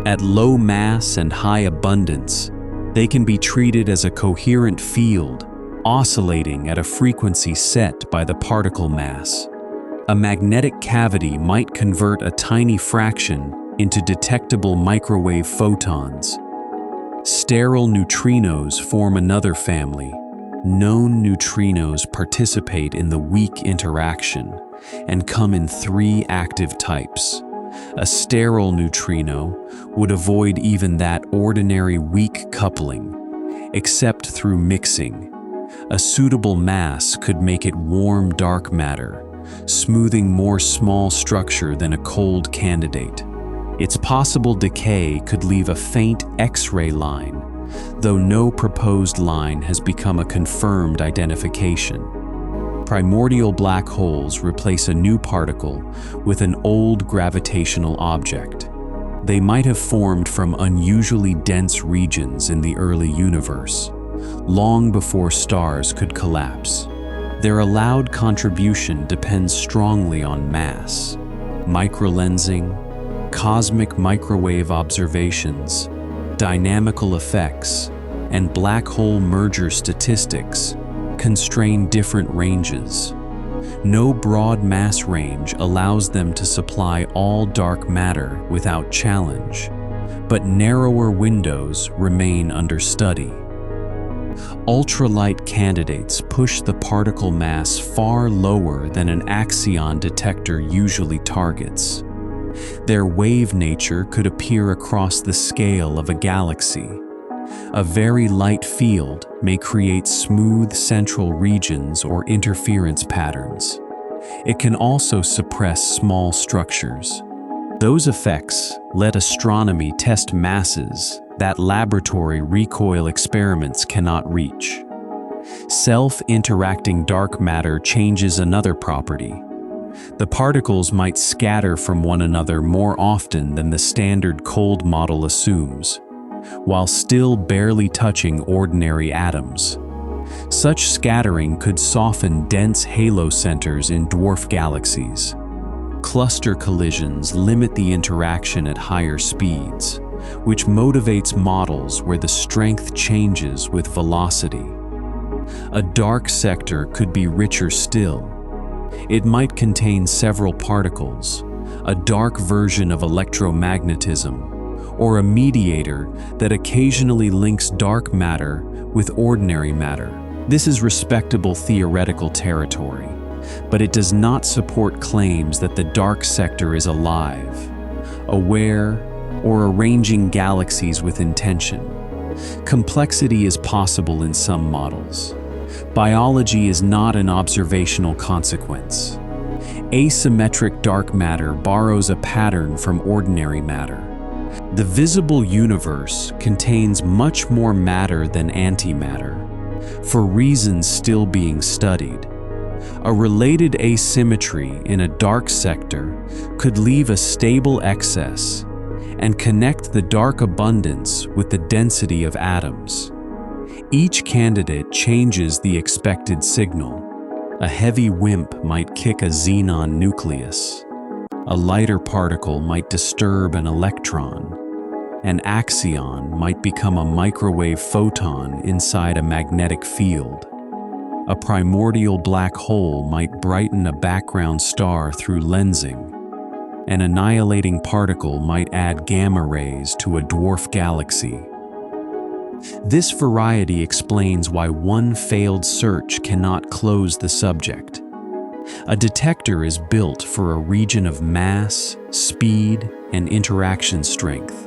At low mass and high abundance, they can be treated as a coherent field, oscillating at a frequency set by the particle mass. A magnetic cavity might convert a tiny fraction into detectable microwave photons. Sterile neutrinos form another family. Known neutrinos participate in the weak interaction and come in 3 active types. A sterile neutrino would avoid even that ordinary weak coupling, except through mixing. A suitable mass could make it warm dark matter, smoothing more small structure than a cold candidate. Its possible decay could leave a faint X-ray line, though no proposed line has become a confirmed identification. Primordial black holes replace a new particle with an old gravitational object. They might have formed from unusually dense regions in the early universe, long before stars could collapse. Their allowed contribution depends strongly on mass. Microlensing, cosmic microwave observations, dynamical effects, and black hole merger statistics constrain different ranges. No broad mass range allows them to supply all dark matter without challenge, but narrower windows remain under study. Ultralight candidates push the particle mass far lower than an axion detector usually targets. Their wave nature could appear across the scale of a galaxy. A very light field may create smooth central regions or interference patterns. It can also suppress small structures. Those effects let astronomy test masses that laboratory recoil experiments cannot reach. Self-interacting dark matter changes another property. The particles might scatter from one another more often than the standard cold model assumes, while still barely touching ordinary atoms. Such scattering could soften dense halo centers in dwarf galaxies. Cluster collisions limit the interaction at higher speeds, which motivates models where the strength changes with velocity. A dark sector could be richer still. It might contain several particles, a dark version of electromagnetism, or a mediator that occasionally links dark matter with ordinary matter. This is respectable theoretical territory, but it does not support claims that the dark sector is alive, aware, or arranging galaxies with intention. Complexity is possible in some models. Biology is not an observational consequence. Asymmetric dark matter borrows a pattern from ordinary matter. The visible universe contains much more matter than antimatter, for reasons still being studied. A related asymmetry in a dark sector could leave a stable excess and connect the dark abundance with the density of atoms. Each candidate changes the expected signal. A heavy WIMP might kick a xenon nucleus. A lighter particle might disturb an electron. An axion might become a microwave photon inside a magnetic field. A primordial black hole might brighten a background star through lensing. An annihilating particle might add gamma rays to a dwarf galaxy. This variety explains why one failed search cannot close the subject. A detector is built for a region of mass, speed, and interaction strength.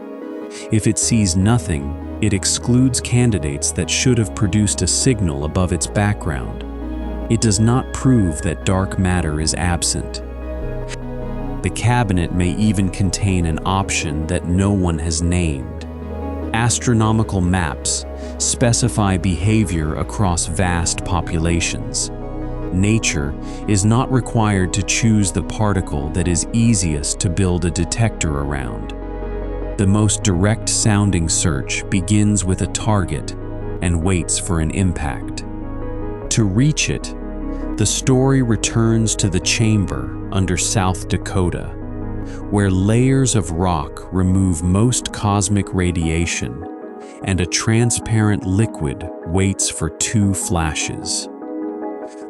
If it sees nothing, it excludes candidates that should have produced a signal above its background. It does not prove that dark matter is absent. The cabinet may even contain an option that no one has named. Astronomical maps specify behavior across vast populations. nature is not required to choose the particle that is easiest to build a detector around. The most direct sounding search begins with a target and waits for an impact. To reach it, the story returns to the chamber under South Dakota, where layers of rock remove most cosmic radiation and a transparent liquid waits for 2 flashes.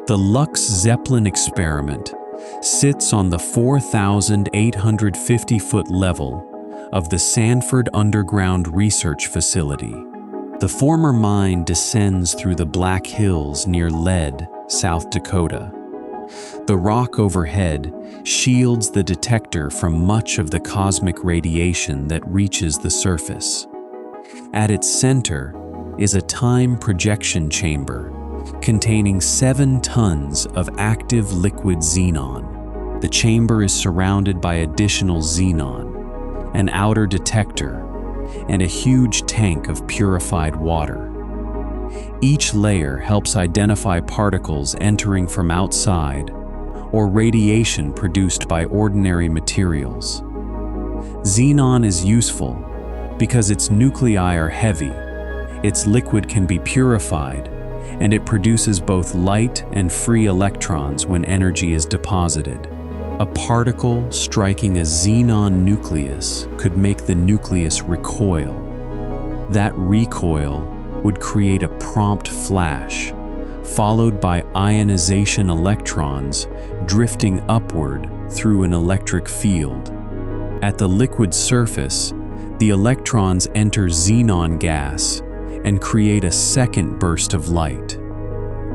The LUX-ZEPLIN experiment sits on the 4,850-foot level of the Sanford Underground Research Facility. The former mine descends through the Black Hills near Lead, South Dakota. The rock overhead shields the detector from much of the cosmic radiation that reaches the surface. At its center is a time projection chamber containing 7 tons of active liquid xenon. The chamber is surrounded by additional xenon, an outer detector, and a huge tank of purified water. Each layer helps identify particles entering from outside or radiation produced by ordinary materials. Xenon is useful because its nuclei are heavy, its liquid can be purified, and it produces both light and free electrons when energy is deposited. A particle striking a xenon nucleus could make the nucleus recoil. That recoil would create a prompt flash, followed by ionization electrons drifting upward through an electric field. At the liquid surface, the electrons enter xenon gas and create a second burst of light.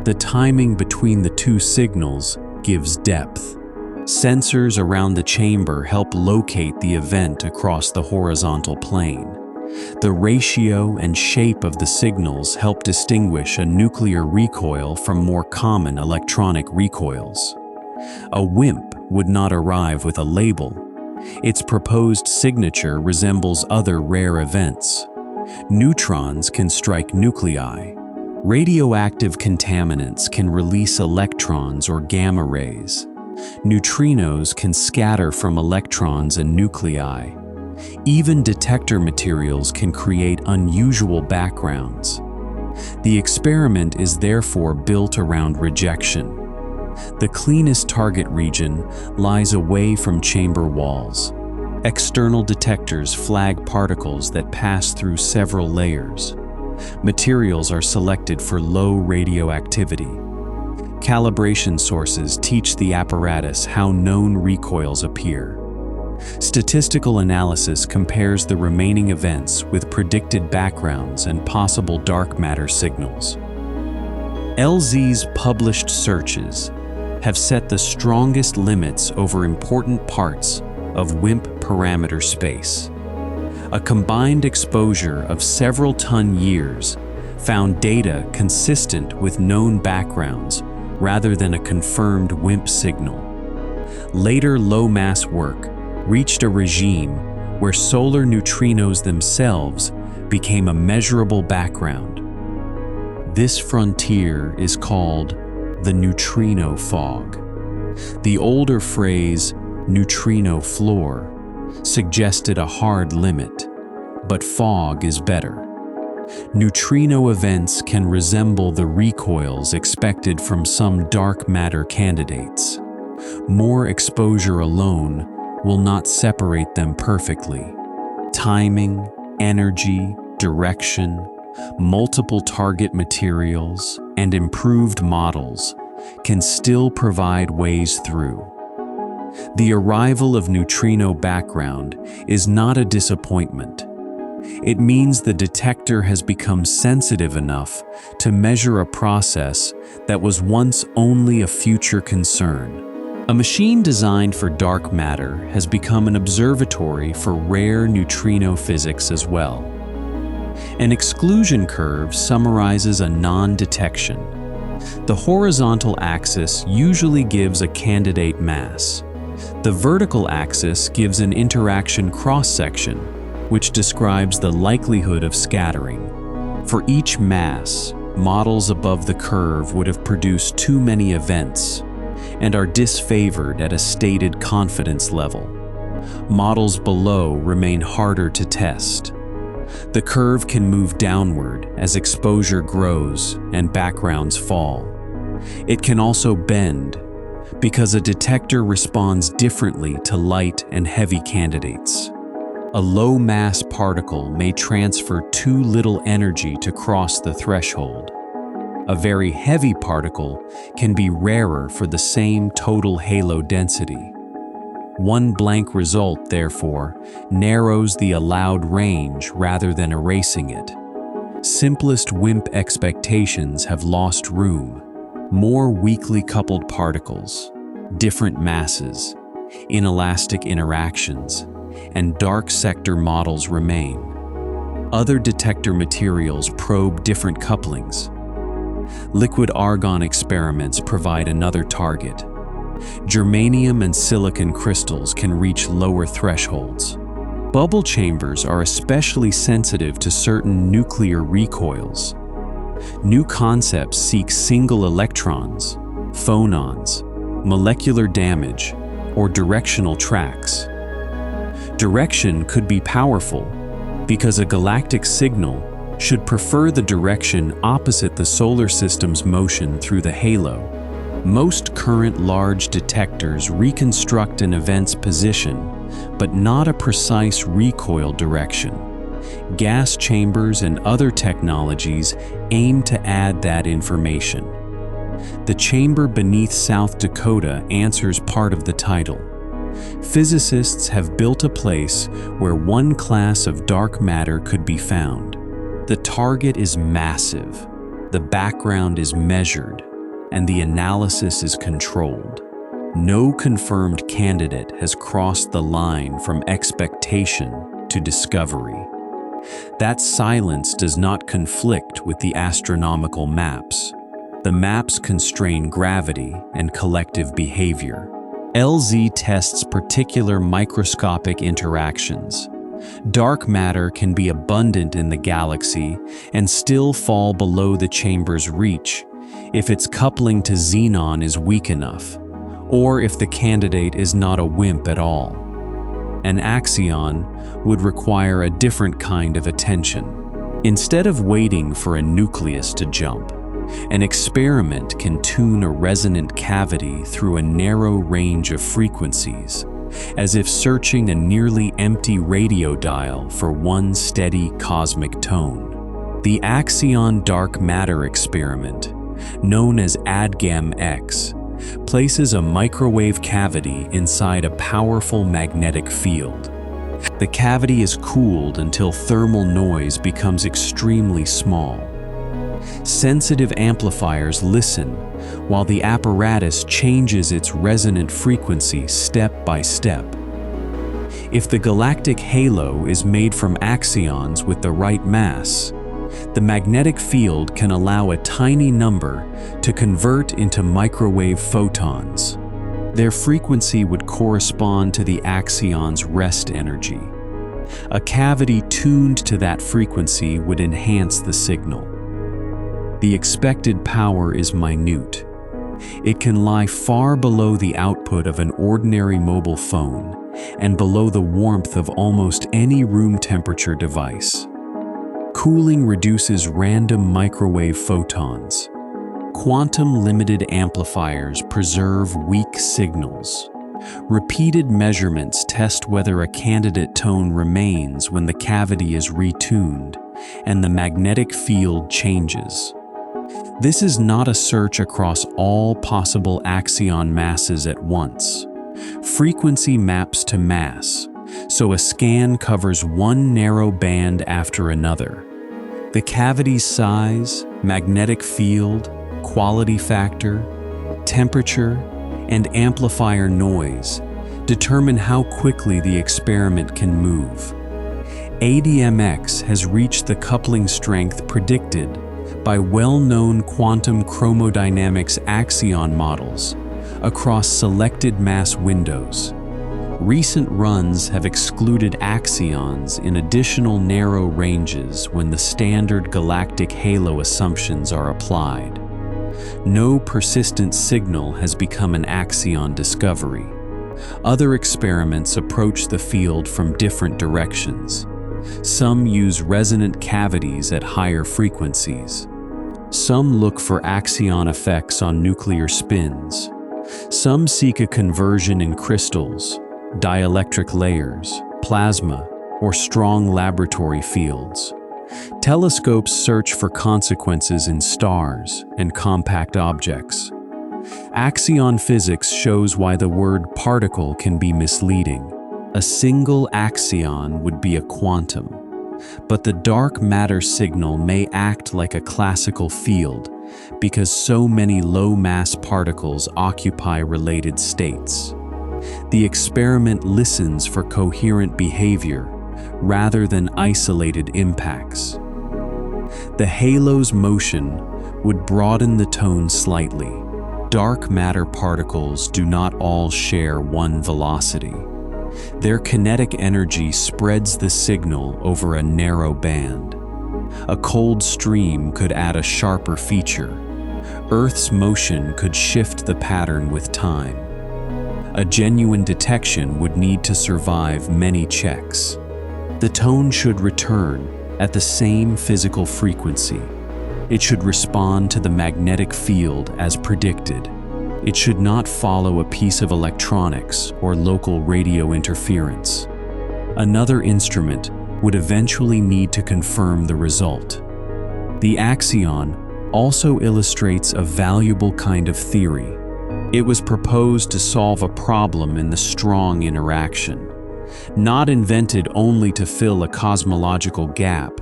The timing between the 2 signals gives depth. Sensors around the chamber help locate the event across the horizontal plane. The ratio and shape of the signals help distinguish a nuclear recoil from more common electronic recoils. A WIMP would not arrive with a label. Its proposed signature resembles other rare events. Neutrons can strike nuclei. Radioactive contaminants can release electrons or gamma rays. Neutrinos can scatter from electrons and nuclei. Even detector materials can create unusual backgrounds. The experiment is therefore built around rejection. The cleanest target region lies away from chamber walls. External detectors flag particles that pass through several layers. Materials are selected for low radioactivity. Calibration sources teach the apparatus how known recoils appear. Statistical analysis compares the remaining events with predicted backgrounds and possible dark matter signals. LZ's published searches have set the strongest limits over important parts of WIMP parameter space. A combined exposure of several ton years found data consistent with known backgrounds rather than a confirmed WIMP signal. Later low-mass work reached a regime where solar neutrinos themselves became a measurable background. This frontier is called the neutrino fog. The older phrase, neutrino floor, suggested a hard limit, but fog is better. Neutrino events can resemble the recoils expected from some dark matter candidates. More exposure alone will not separate them perfectly. Timing, energy, direction, multiple target materials, and improved models can still provide ways through. The arrival of neutrino background is not a disappointment. It means the detector has become sensitive enough to measure a process that was once only a future concern. A machine designed for dark matter has become an observatory for rare neutrino physics as well. An exclusion curve summarizes a non-detection. The horizontal axis usually gives a candidate mass. The vertical axis gives an interaction cross-section, which describes the likelihood of scattering. For each mass, models above the curve would have produced too many events and are disfavored at a stated confidence level. Models below remain harder to test. The curve can move downward as exposure grows and backgrounds fall. It can also bend because a detector responds differently to light and heavy candidates. A low-mass particle may transfer too little energy to cross the threshold. A very heavy particle can be rarer for the same total halo density. One blank result, therefore, narrows the allowed range rather than erasing it. Simplest WIMP expectations have lost room. More weakly coupled particles, different masses, inelastic interactions, and dark sector models remain. Other detector materials probe different couplings. Liquid argon experiments provide another target. Germanium and silicon crystals can reach lower thresholds. Bubble chambers are especially sensitive to certain nuclear recoils. New concepts seek single electrons, phonons, molecular damage, or directional tracks. Direction could be powerful because a galactic signal should prefer the direction opposite the solar system's motion through the halo. Most current large detectors reconstruct an event's position, but not a precise recoil direction. Gas chambers and other technologies aim to add that information. The chamber beneath South Dakota answers part of the title. Physicists have built a place where one class of dark matter could be found. The target is massive, the background is measured, and the analysis is controlled. No confirmed candidate has crossed the line from expectation to discovery. That silence does not conflict with the astronomical maps. The maps constrain gravity and collective behavior. LZ tests particular microscopic interactions. Dark matter can be abundant in the galaxy and still fall below the chamber's reach if its coupling to xenon is weak enough, or if the candidate is not a WIMP at all. An Axion would require a different kind of attention. Instead of waiting for a nucleus to jump, an experiment can tune a resonant cavity through a narrow range of frequencies, as if searching a nearly empty radio dial for one steady cosmic tone. The Axion dark matter experiment, known as ADMX, places a microwave cavity inside a powerful magnetic field. The cavity is cooled until thermal noise becomes extremely small. Sensitive amplifiers listen while the apparatus changes its resonant frequency step by step. If the galactic halo is made from axions with the right mass, the magnetic field can allow a tiny number to convert into microwave photons. Their frequency would correspond to the axion's rest energy. A cavity tuned to that frequency would enhance the signal. The expected power is minute. It can lie far below the output of an ordinary mobile phone and below the warmth of almost any room temperature device. Cooling reduces random microwave photons. Quantum-limited amplifiers preserve weak signals. Repeated measurements test whether a candidate tone remains when the cavity is retuned and the magnetic field changes. This is not a search across all possible axion masses at once. Frequency maps to mass, so a scan covers one narrow band after another. The cavity's size, magnetic field, quality factor, temperature, and amplifier noise determine how quickly the experiment can move. ADMX has reached the coupling strength predicted by well-known quantum chromodynamics axion models across selected mass windows. Recent runs have excluded axions in additional narrow ranges when the standard galactic halo assumptions are applied. No persistent signal has become an axion discovery. Other experiments approach the field from different directions. Some use resonant cavities at higher frequencies. Some look for axion effects on nuclear spins. Some seek a conversion in crystals, dielectric layers, plasma, or strong laboratory fields. Telescopes search for consequences in stars and compact objects. Axion physics shows why the word particle can be misleading. A single axion would be a quantum, but the dark matter signal may act like a classical field because so many low-mass particles occupy related states. The experiment listens for coherent behavior rather than isolated impacts. The halo's motion would broaden the tone slightly. Dark matter particles do not all share one velocity. Their kinetic energy spreads the signal over a narrow band. A cold stream could add a sharper feature. Earth's motion could shift the pattern with time. A genuine detection would need to survive many checks. The tone should return at the same physical frequency. It should respond to the magnetic field as predicted. It should not follow a piece of electronics or local radio interference. Another instrument would eventually need to confirm the result. The axion also illustrates a valuable kind of theory. It was proposed to solve a problem in the strong interaction, not invented only to fill a cosmological gap.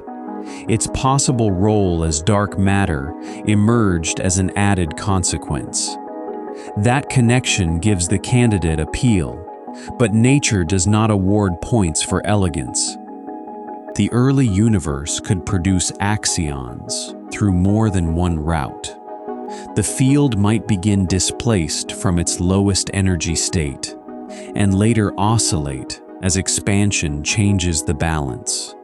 Its possible role as dark matter emerged as an added consequence. That connection gives the candidate appeal, but nature does not award points for elegance. The early universe could produce axions through more than one route. The field might begin displaced from its lowest energy state, and later oscillate as expansion changes the balance.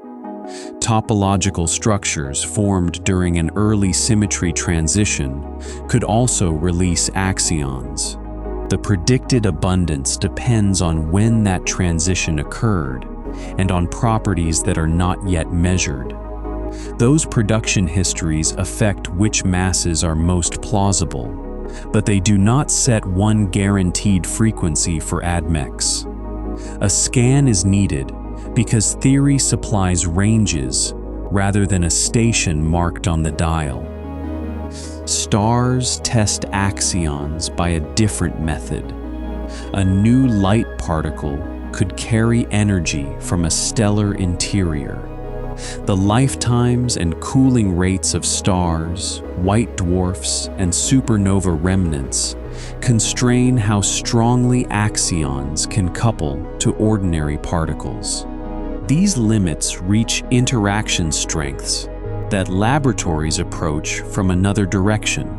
Topological structures formed during an early symmetry transition could also release axions. The predicted abundance depends on when that transition occurred and on properties that are not yet measured. Those production histories affect which masses are most plausible, but they do not set one guaranteed frequency for ADMX. A scan is needed because theory supplies ranges rather than a station marked on the dial. Stars test axions by a different method. A new light particle could carry energy from a stellar interior. The lifetimes and cooling rates of stars, white dwarfs, and supernova remnants constrain how strongly axions can couple to ordinary particles. These limits reach interaction strengths that laboratories approach from another direction.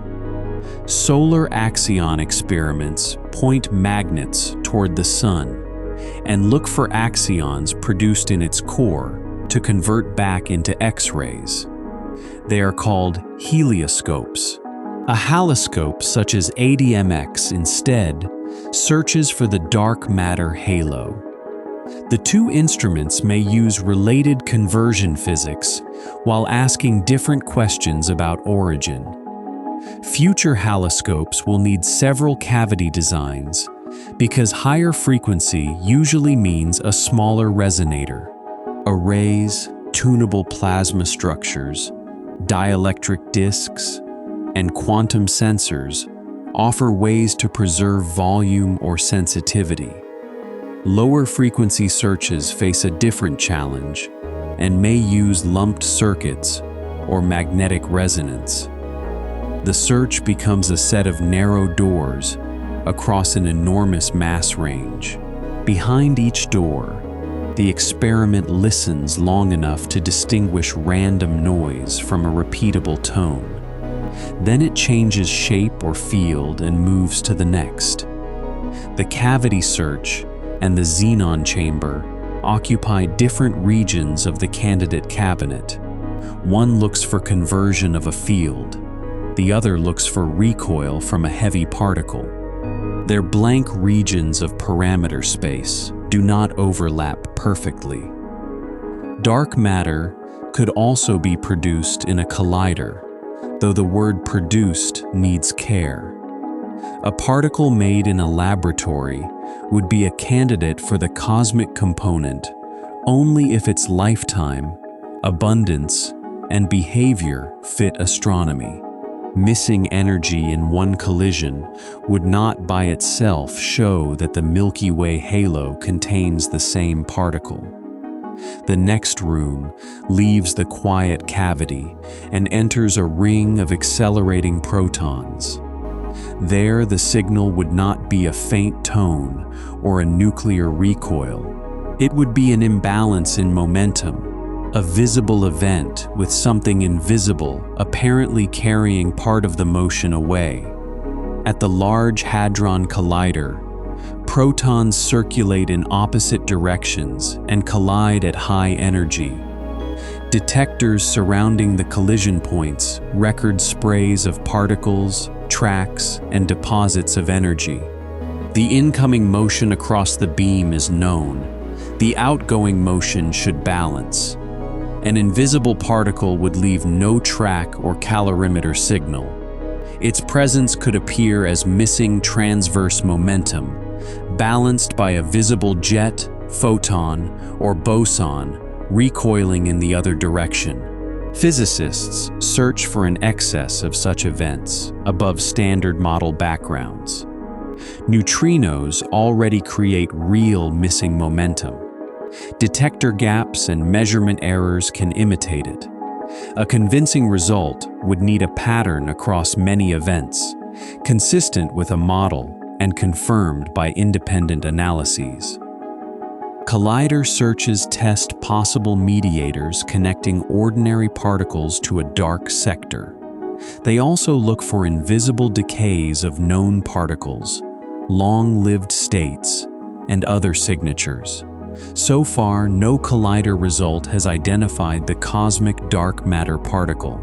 Solar axion experiments point magnets toward the sun and look for axions produced in its core to convert back into X-rays. They are called helioscopes. A haloscope such as ADMX instead searches for the dark matter halo. The two instruments may use related conversion physics while asking different questions about origin. Future haloscopes will need several cavity designs because higher frequency usually means a smaller resonator. Arrays, tunable plasma structures, dielectric disks, and quantum sensors offer ways to preserve volume or sensitivity. Lower frequency searches face a different challenge and may use lumped circuits or magnetic resonance. The search becomes a set of narrow doors across an enormous mass range. Behind each door, the experiment listens long enough to distinguish random noise from a repeatable tone. Then it changes shape or field and moves to the next. The cavity search and the xenon chamber occupy different regions of the candidate cabinet. One looks for conversion of a field. The other looks for recoil from a heavy particle. Their blank regions of parameter space do not overlap perfectly. Dark matter could also be produced in a collider, though the word produced needs care. A particle made in a laboratory would be a candidate for the cosmic component only if its lifetime, abundance, and behavior fit astronomy. Missing energy in one collision would not by itself show that the Milky Way halo contains the same particle. The next room leaves the quiet cavity and enters a ring of accelerating protons. There, the signal would not be a faint tone or a nuclear recoil. It would be an imbalance in momentum, a visible event with something invisible apparently carrying part of the motion away. At the Large Hadron Collider, protons circulate in opposite directions and collide at high energy. Detectors surrounding the collision points record sprays of particles, tracks, and deposits of energy. The incoming motion across the beam is known. The outgoing motion should balance. An invisible particle would leave no track or calorimeter signal. Its presence could appear as missing transverse momentum, balanced by a visible jet, photon, or boson recoiling in the other direction. Physicists search for an excess of such events above standard model backgrounds. Neutrinos already create real missing momentum. Detector gaps and measurement errors can imitate it. A convincing result would need a pattern across many events, consistent with a model and confirmed by independent analyses. Collider searches test possible mediators connecting ordinary particles to a dark sector. They also look for invisible decays of known particles, long-lived states, and other signatures. So far, no collider result has identified the cosmic dark matter particle.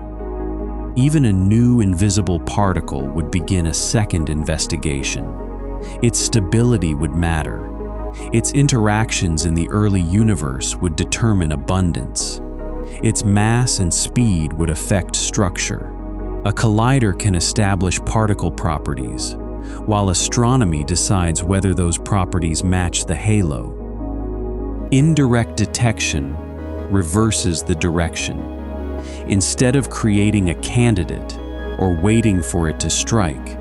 Even a new invisible particle would begin a second investigation. Its stability would matter. Its interactions in the early universe would determine abundance. Its mass and speed would affect structure. A collider can establish particle properties, while astronomy decides whether those properties match the halo. Indirect detection reverses the direction. Instead of creating a candidate or waiting for it to strike,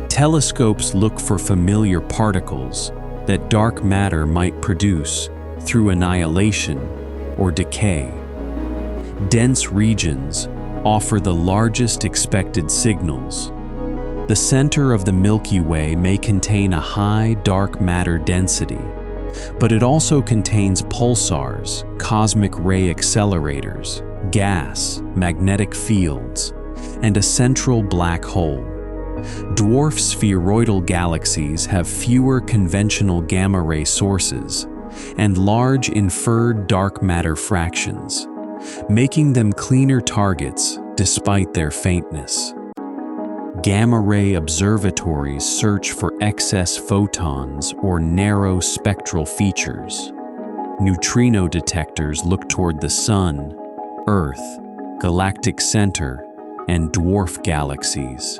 telescopes look for familiar particles that dark matter might produce through annihilation or decay. Dense regions offer the largest expected signals. The center of the Milky Way may contain a high dark matter density, but it also contains pulsars, cosmic ray accelerators, gas, magnetic fields, and a central black hole. Dwarf spheroidal galaxies have fewer conventional gamma-ray sources and large inferred dark matter fractions, making them cleaner targets despite their faintness. Gamma-ray observatories search for excess photons or narrow spectral features. Neutrino detectors look toward the Sun, Earth, galactic center, and dwarf galaxies.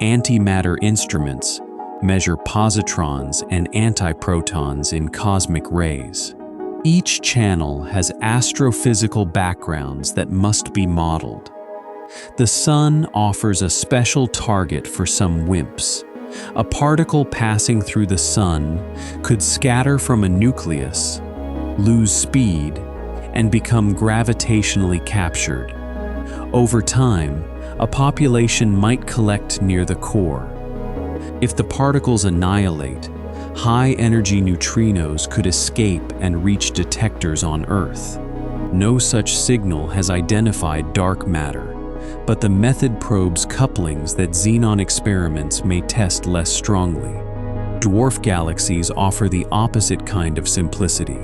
Antimatter instruments measure positrons and antiprotons in cosmic rays. Each channel has astrophysical backgrounds that must be modeled. The Sun offers a special target for some WIMPs. A particle passing through the Sun could scatter from a nucleus, lose speed, and become gravitationally captured. Over time, a population might collect near the core. If the particles annihilate, high-energy neutrinos could escape and reach detectors on Earth. No such signal has identified dark matter, but the method probes couplings that xenon experiments may test less strongly. Dwarf galaxies offer the opposite kind of simplicity.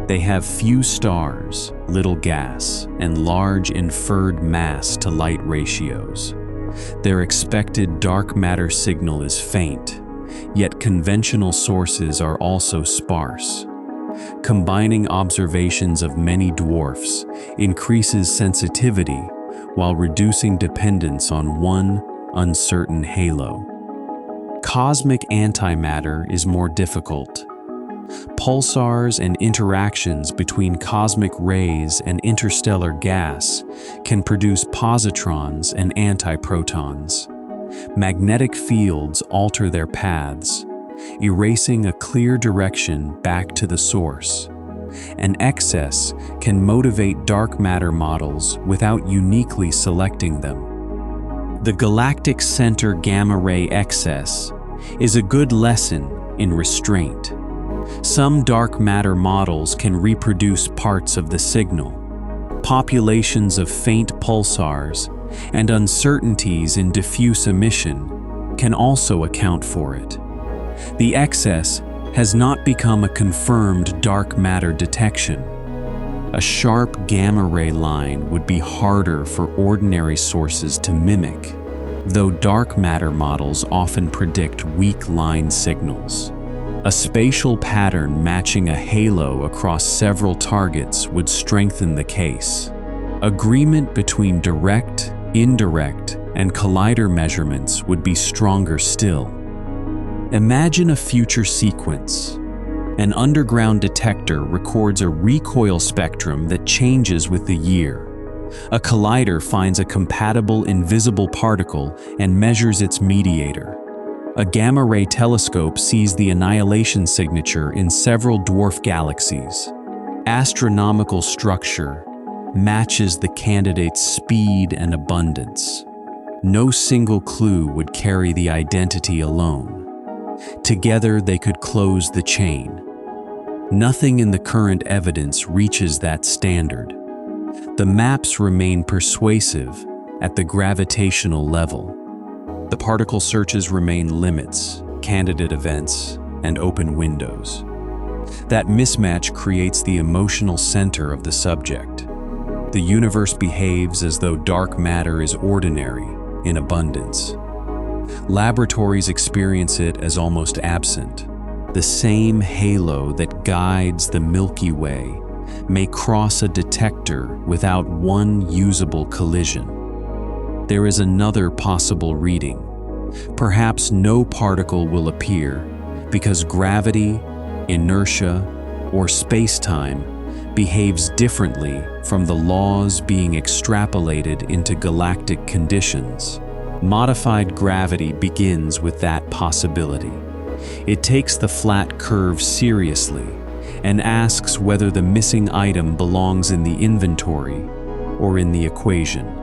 They have few stars, little gas, and large inferred mass to light ratios. Their expected dark matter signal is faint, yet conventional sources are also sparse. Combining observations of many dwarfs increases sensitivity while reducing dependence on one uncertain halo. Cosmic antimatter is more difficult. Pulsars and interactions between cosmic rays and interstellar gas can produce positrons and antiprotons. Magnetic fields alter their paths, erasing a clear direction back to the source. An excess can motivate dark matter models without uniquely selecting them. The galactic center gamma ray excess is a good lesson in restraint. Some dark matter models can reproduce parts of the signal. Populations of faint pulsars and uncertainties in diffuse emission can also account for it. The excess has not become a confirmed dark matter detection. A sharp gamma ray line would be harder for ordinary sources to mimic, though dark matter models often predict weak line signals. A spatial pattern matching a halo across several targets would strengthen the case. Agreement between direct, indirect, and collider measurements would be stronger still. Imagine a future sequence. An underground detector records a recoil spectrum that changes with the year. A collider finds a compatible invisible particle and measures its mediator. A gamma-ray telescope sees the annihilation signature in several dwarf galaxies. Astronomical structure matches the candidate's speed and abundance. No single clue would carry the identity alone. Together, they could close the chain. Nothing in the current evidence reaches that standard. The maps remain persuasive at the gravitational level. The particle searches remain limits, candidate events, and open windows. That mismatch creates the emotional center of the subject. The universe behaves as though dark matter is ordinary, in abundance. Laboratories experience it as almost absent. The same halo that guides the Milky Way may cross a detector without one usable collision. There is another possible reading. Perhaps no particle will appear because gravity, inertia, or space-time behaves differently from the laws being extrapolated into galactic conditions. Modified gravity begins with that possibility. It takes the flat curve seriously and asks whether the missing item belongs in the inventory or in the equation.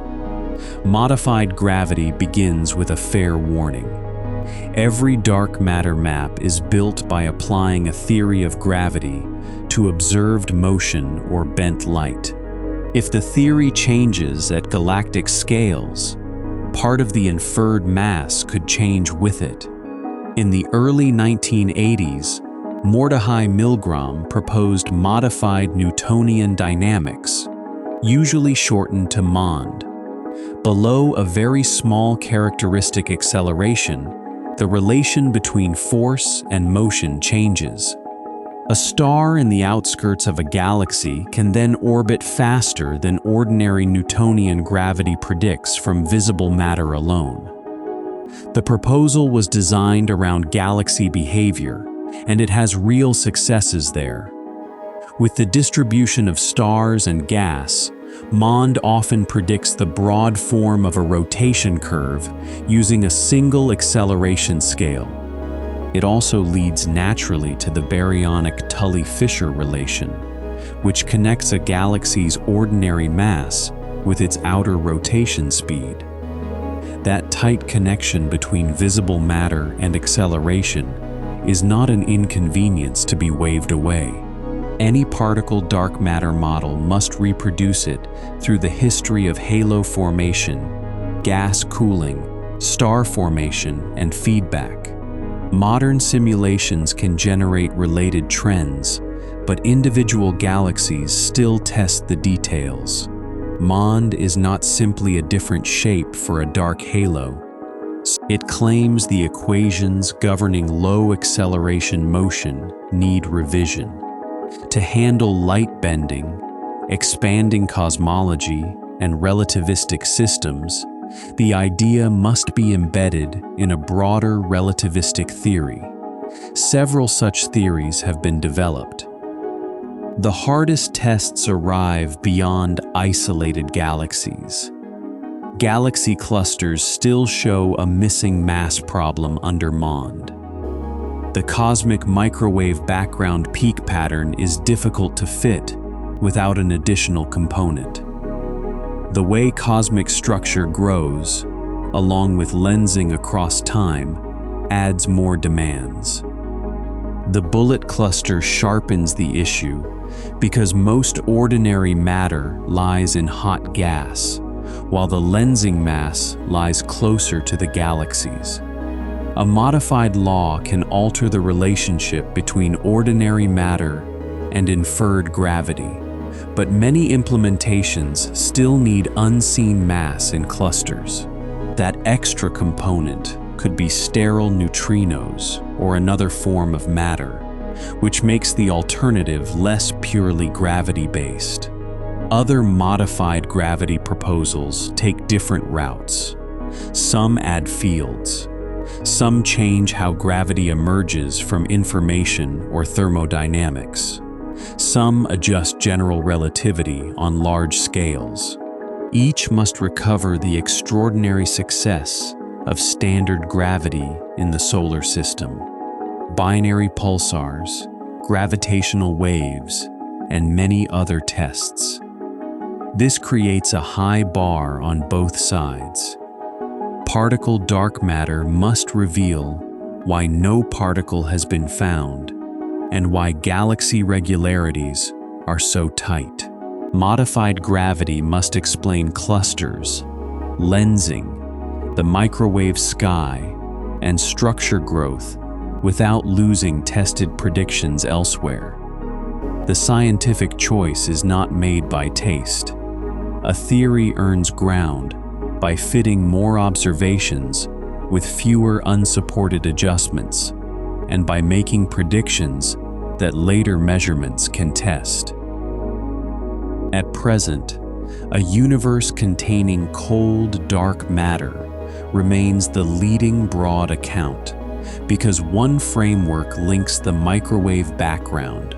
Modified gravity begins with a fair warning. Every dark matter map is built by applying a theory of gravity to observed motion or bent light. If the theory changes at galactic scales, part of the inferred mass could change with it. In the early 1980s, Mordechai Milgram proposed modified Newtonian dynamics, usually shortened to MOND. Below a very small characteristic acceleration, the relation between force and motion changes. A star in the outskirts of a galaxy can then orbit faster than ordinary Newtonian gravity predicts from visible matter alone. The proposal was designed around galaxy behavior, and it has real successes there. With the distribution of stars and gas, MOND often predicts the broad form of a rotation curve using a single acceleration scale. It also leads naturally to the baryonic Tully-Fisher relation, which connects a galaxy's ordinary mass with its outer rotation speed. That tight connection between visible matter and acceleration is not an inconvenience to be waved away. Any particle dark matter model must reproduce it through the history of halo formation, gas cooling, star formation, and feedback. Modern simulations can generate related trends, but individual galaxies still test the details. MOND is not simply a different shape for a dark halo. It claims the equations governing low acceleration motion need revision. To handle light bending, expanding cosmology, and relativistic systems, the idea must be embedded in a broader relativistic theory. Several such theories have been developed. The hardest tests arrive beyond isolated galaxies. Galaxy clusters still show a missing mass problem under MOND. The cosmic microwave background peak pattern is difficult to fit without an additional component. The way cosmic structure grows, along with lensing across time, adds more demands. The bullet cluster sharpens the issue because most ordinary matter lies in hot gas, while the lensing mass lies closer to the galaxies. A modified law can alter the relationship between ordinary matter and inferred gravity, but many implementations still need unseen mass in clusters. That extra component could be sterile neutrinos or another form of matter, which makes the alternative less purely gravity-based. Other modified gravity proposals take different routes. Some add fields. Some change how gravity emerges from information or thermodynamics. Some adjust general relativity on large scales. Each must recover the extraordinary success of standard gravity in the solar system. Binary pulsars, gravitational waves, and many other tests. This creates a high bar on both sides. Particle dark matter must reveal why no particle has been found and why galaxy regularities are so tight. Modified gravity must explain clusters, lensing, the microwave sky, and structure growth without losing tested predictions elsewhere. The scientific choice is not made by taste. A theory earns ground by fitting more observations with fewer unsupported adjustments, and by making predictions that later measurements can test. At present, a universe containing cold, dark matter remains the leading broad account because one framework links the microwave background,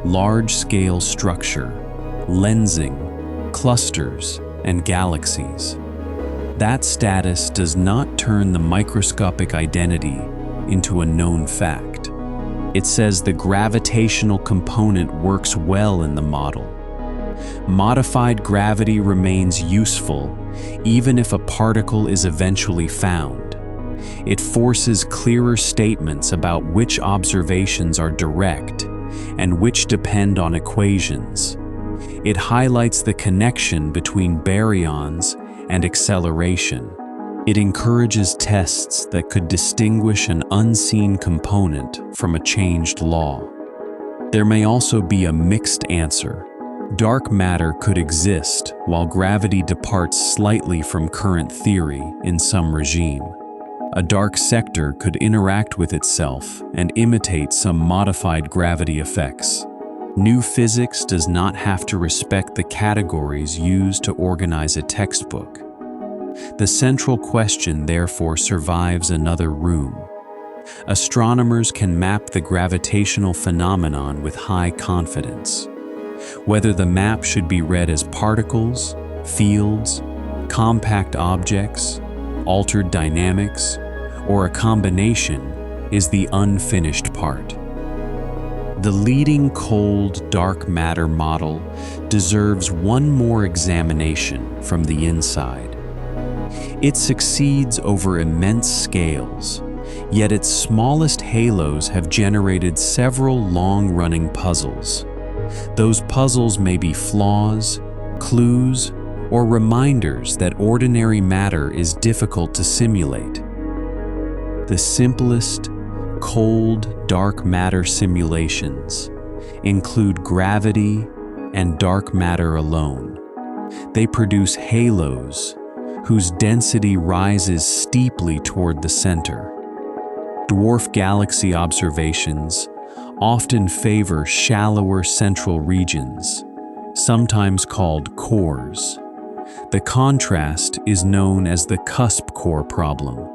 large-scale structure, lensing, clusters, and galaxies. That status does not turn the microscopic identity into a known fact. It says the gravitational component works well in the model. Modified gravity remains useful even if a particle is eventually found. It forces clearer statements about which observations are direct and which depend on equations. It highlights the connection between baryons and acceleration. It encourages tests that could distinguish an unseen component from a changed law. There may also be a mixed answer. Dark matter could exist while gravity departs slightly from current theory in some regime. A dark sector could interact with itself and imitate some modified gravity effects. New physics does not have to respect the categories used to organize a textbook. The central question, therefore, survives another room. Astronomers can map the gravitational phenomenon with high confidence. Whether the map should be read as particles, fields, compact objects, altered dynamics, or a combination is the unfinished part. The leading cold, dark matter model deserves one more examination from the inside. It succeeds over immense scales, yet its smallest halos have generated several long-running puzzles. Those puzzles may be flaws, clues, or reminders that ordinary matter is difficult to simulate. The simplest, Cold, dark matter simulations include gravity and dark matter alone. They produce halos whose density rises steeply toward the center. Dwarf galaxy observations often favor shallower central regions, sometimes called cores. The contrast is known as the cusp core problem.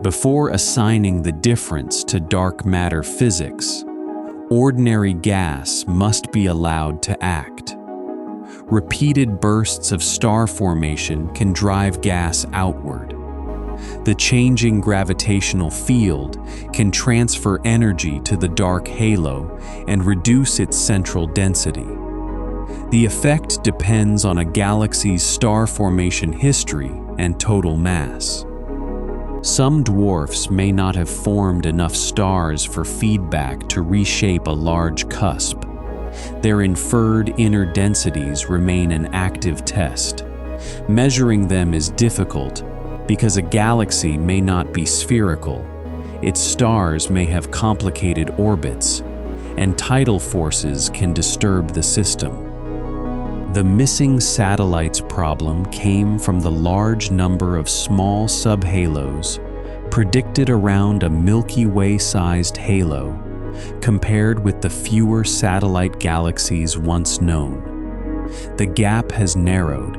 Before assigning the difference to dark matter physics, ordinary gas must be allowed to act. Repeated bursts of star formation can drive gas outward. The changing gravitational field can transfer energy to the dark halo and reduce its central density. The effect depends on a galaxy's star formation history and total mass. Some dwarfs may not have formed enough stars for feedback to reshape a large cusp. Their inferred inner densities remain an active test. Measuring them is difficult because a galaxy may not be spherical. Its stars may have complicated orbits, and tidal forces can disturb the system. The missing satellites problem came from the large number of small subhalos predicted around a Milky Way-sized halo, compared with the fewer satellite galaxies once known. The gap has narrowed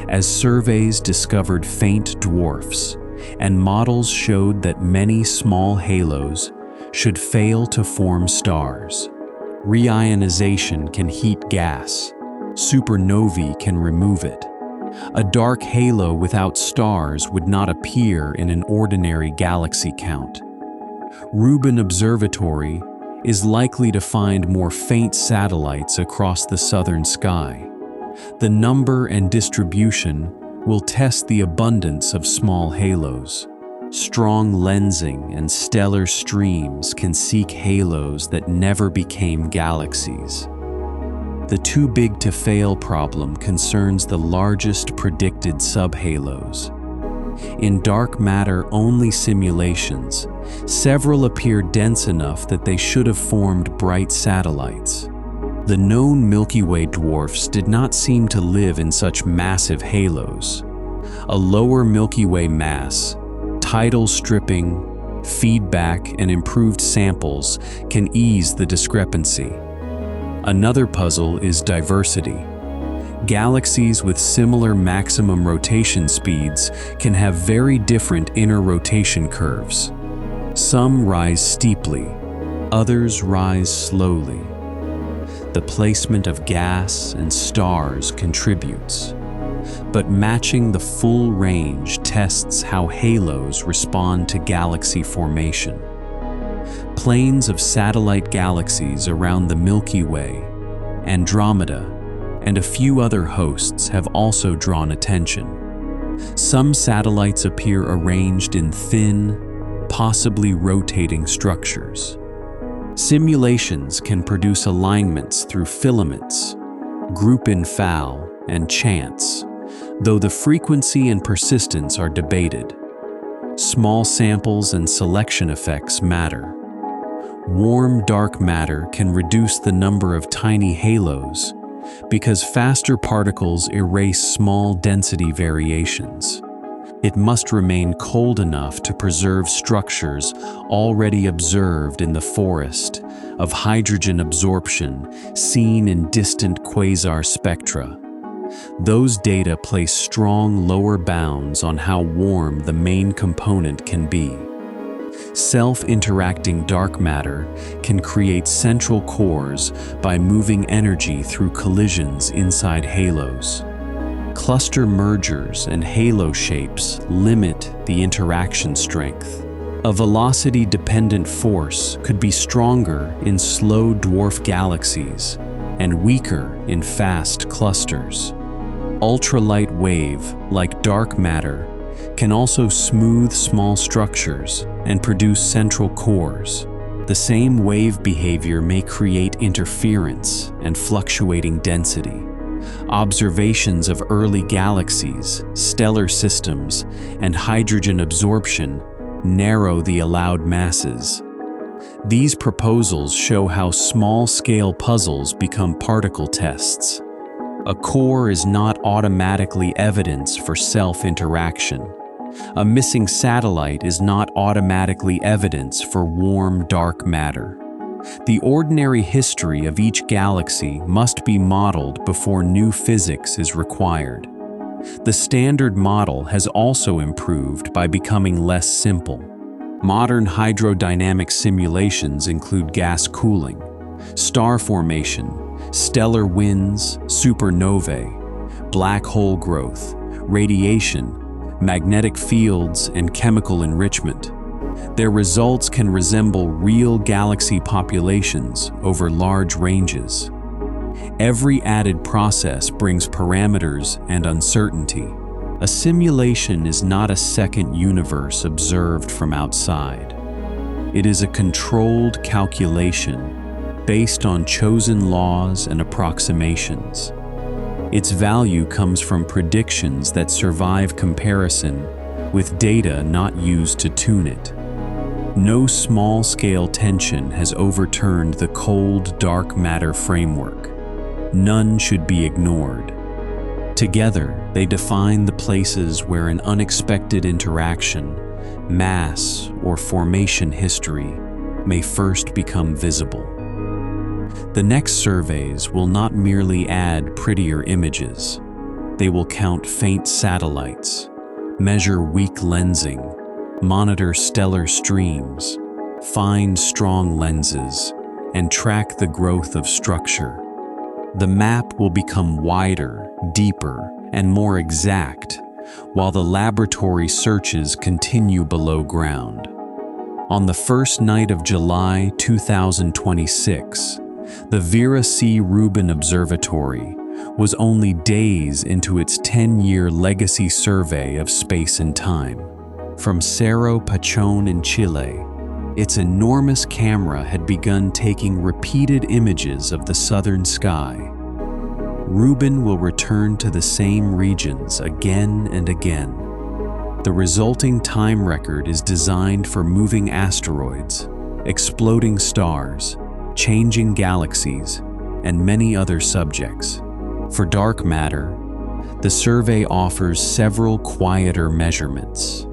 as surveys discovered faint dwarfs, and models showed that many small halos should fail to form stars. Reionization can heat gas. Supernovae can remove it. A dark halo without stars would not appear in an ordinary galaxy count. Rubin Observatory is likely to find more faint satellites across the southern sky. The number and distribution will test the abundance of small halos. Strong lensing and stellar streams can seek halos that never became galaxies. The too big to fail problem concerns the largest predicted subhalos. In dark matter-only simulations, several appear dense enough that they should have formed bright satellites. The known Milky Way dwarfs did not seem to live in such massive halos. A lower Milky Way mass, tidal stripping, feedback, and improved samples can ease the discrepancy. Another puzzle is diversity. Galaxies with similar maximum rotation speeds can have very different inner rotation curves. Some rise steeply, others rise slowly. The placement of gas and stars contributes, but matching the full range tests how halos respond to galaxy formation. Planes of satellite galaxies around the Milky Way, Andromeda, and a few other hosts have also drawn attention. Some satellites appear arranged in thin, possibly rotating structures. Simulations can produce alignments through filaments, group in FAL, and chance, though the frequency and persistence are debated. Small samples and selection effects matter. Warm dark matter can reduce the number of tiny halos because faster particles erase small density variations. It must remain cold enough to preserve structures already observed in the forest of hydrogen absorption seen in distant quasar spectra. Those data place strong lower bounds on how warm the main component can be. Self-interacting dark matter can create central cores by moving energy through collisions inside halos. Cluster mergers and halo shapes limit the interaction strength. A velocity-dependent force could be stronger in slow dwarf galaxies and weaker in fast clusters. Ultralight wave, like dark matter, can also smooth small structures and produce central cores. The same wave behavior may create interference and fluctuating density. Observations of early galaxies, stellar systems, and hydrogen absorption narrow the allowed masses. These proposals show how small-scale puzzles become particle tests. A core is not automatically evidence for self-interaction. A missing satellite is not automatically evidence for warm, dark matter. The ordinary history of each galaxy must be modeled before new physics is required. The standard model has also improved by becoming less simple. Modern hydrodynamic simulations include gas cooling, star formation, stellar winds, supernovae, black hole growth, radiation, magnetic fields, and chemical enrichment. Their results can resemble real galaxy populations over large ranges. Every added process brings parameters and uncertainty. A simulation is not a second universe observed from outside. It is a controlled calculation based on chosen laws and approximations. Its value comes from predictions that survive comparison with data not used to tune it. No small-scale tension has overturned the cold, dark matter framework. None should be ignored. Together, they define the places where an unexpected interaction, mass, or formation history may first become visible. The next surveys will not merely add prettier images. They will count faint satellites, measure weak lensing, monitor stellar streams, find strong lenses, and track the growth of structure. The map will become wider, deeper, and more exact, while the laboratory searches continue below ground. On the first night of July 2026, the Vera C. Rubin Observatory was only days into its 10-year legacy survey of space and time. From Cerro Pachón in Chile, its enormous camera had begun taking repeated images of the southern sky. Rubin will return to the same regions again and again. The resulting time record is designed for moving asteroids, exploding stars, changing galaxies, and many other subjects. For dark matter, the survey offers several quieter measurements.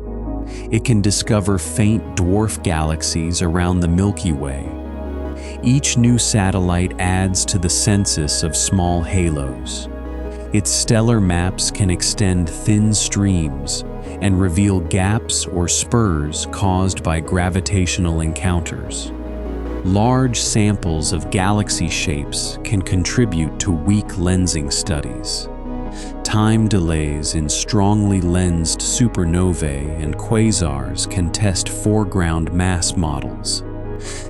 It can discover faint dwarf galaxies around the Milky Way. Each new satellite adds to the census of small halos. Its stellar maps can extend thin streams and reveal gaps or spurs caused by gravitational encounters. Large samples of galaxy shapes can contribute to weak lensing studies. Time delays in strongly lensed supernovae and quasars can test foreground mass models.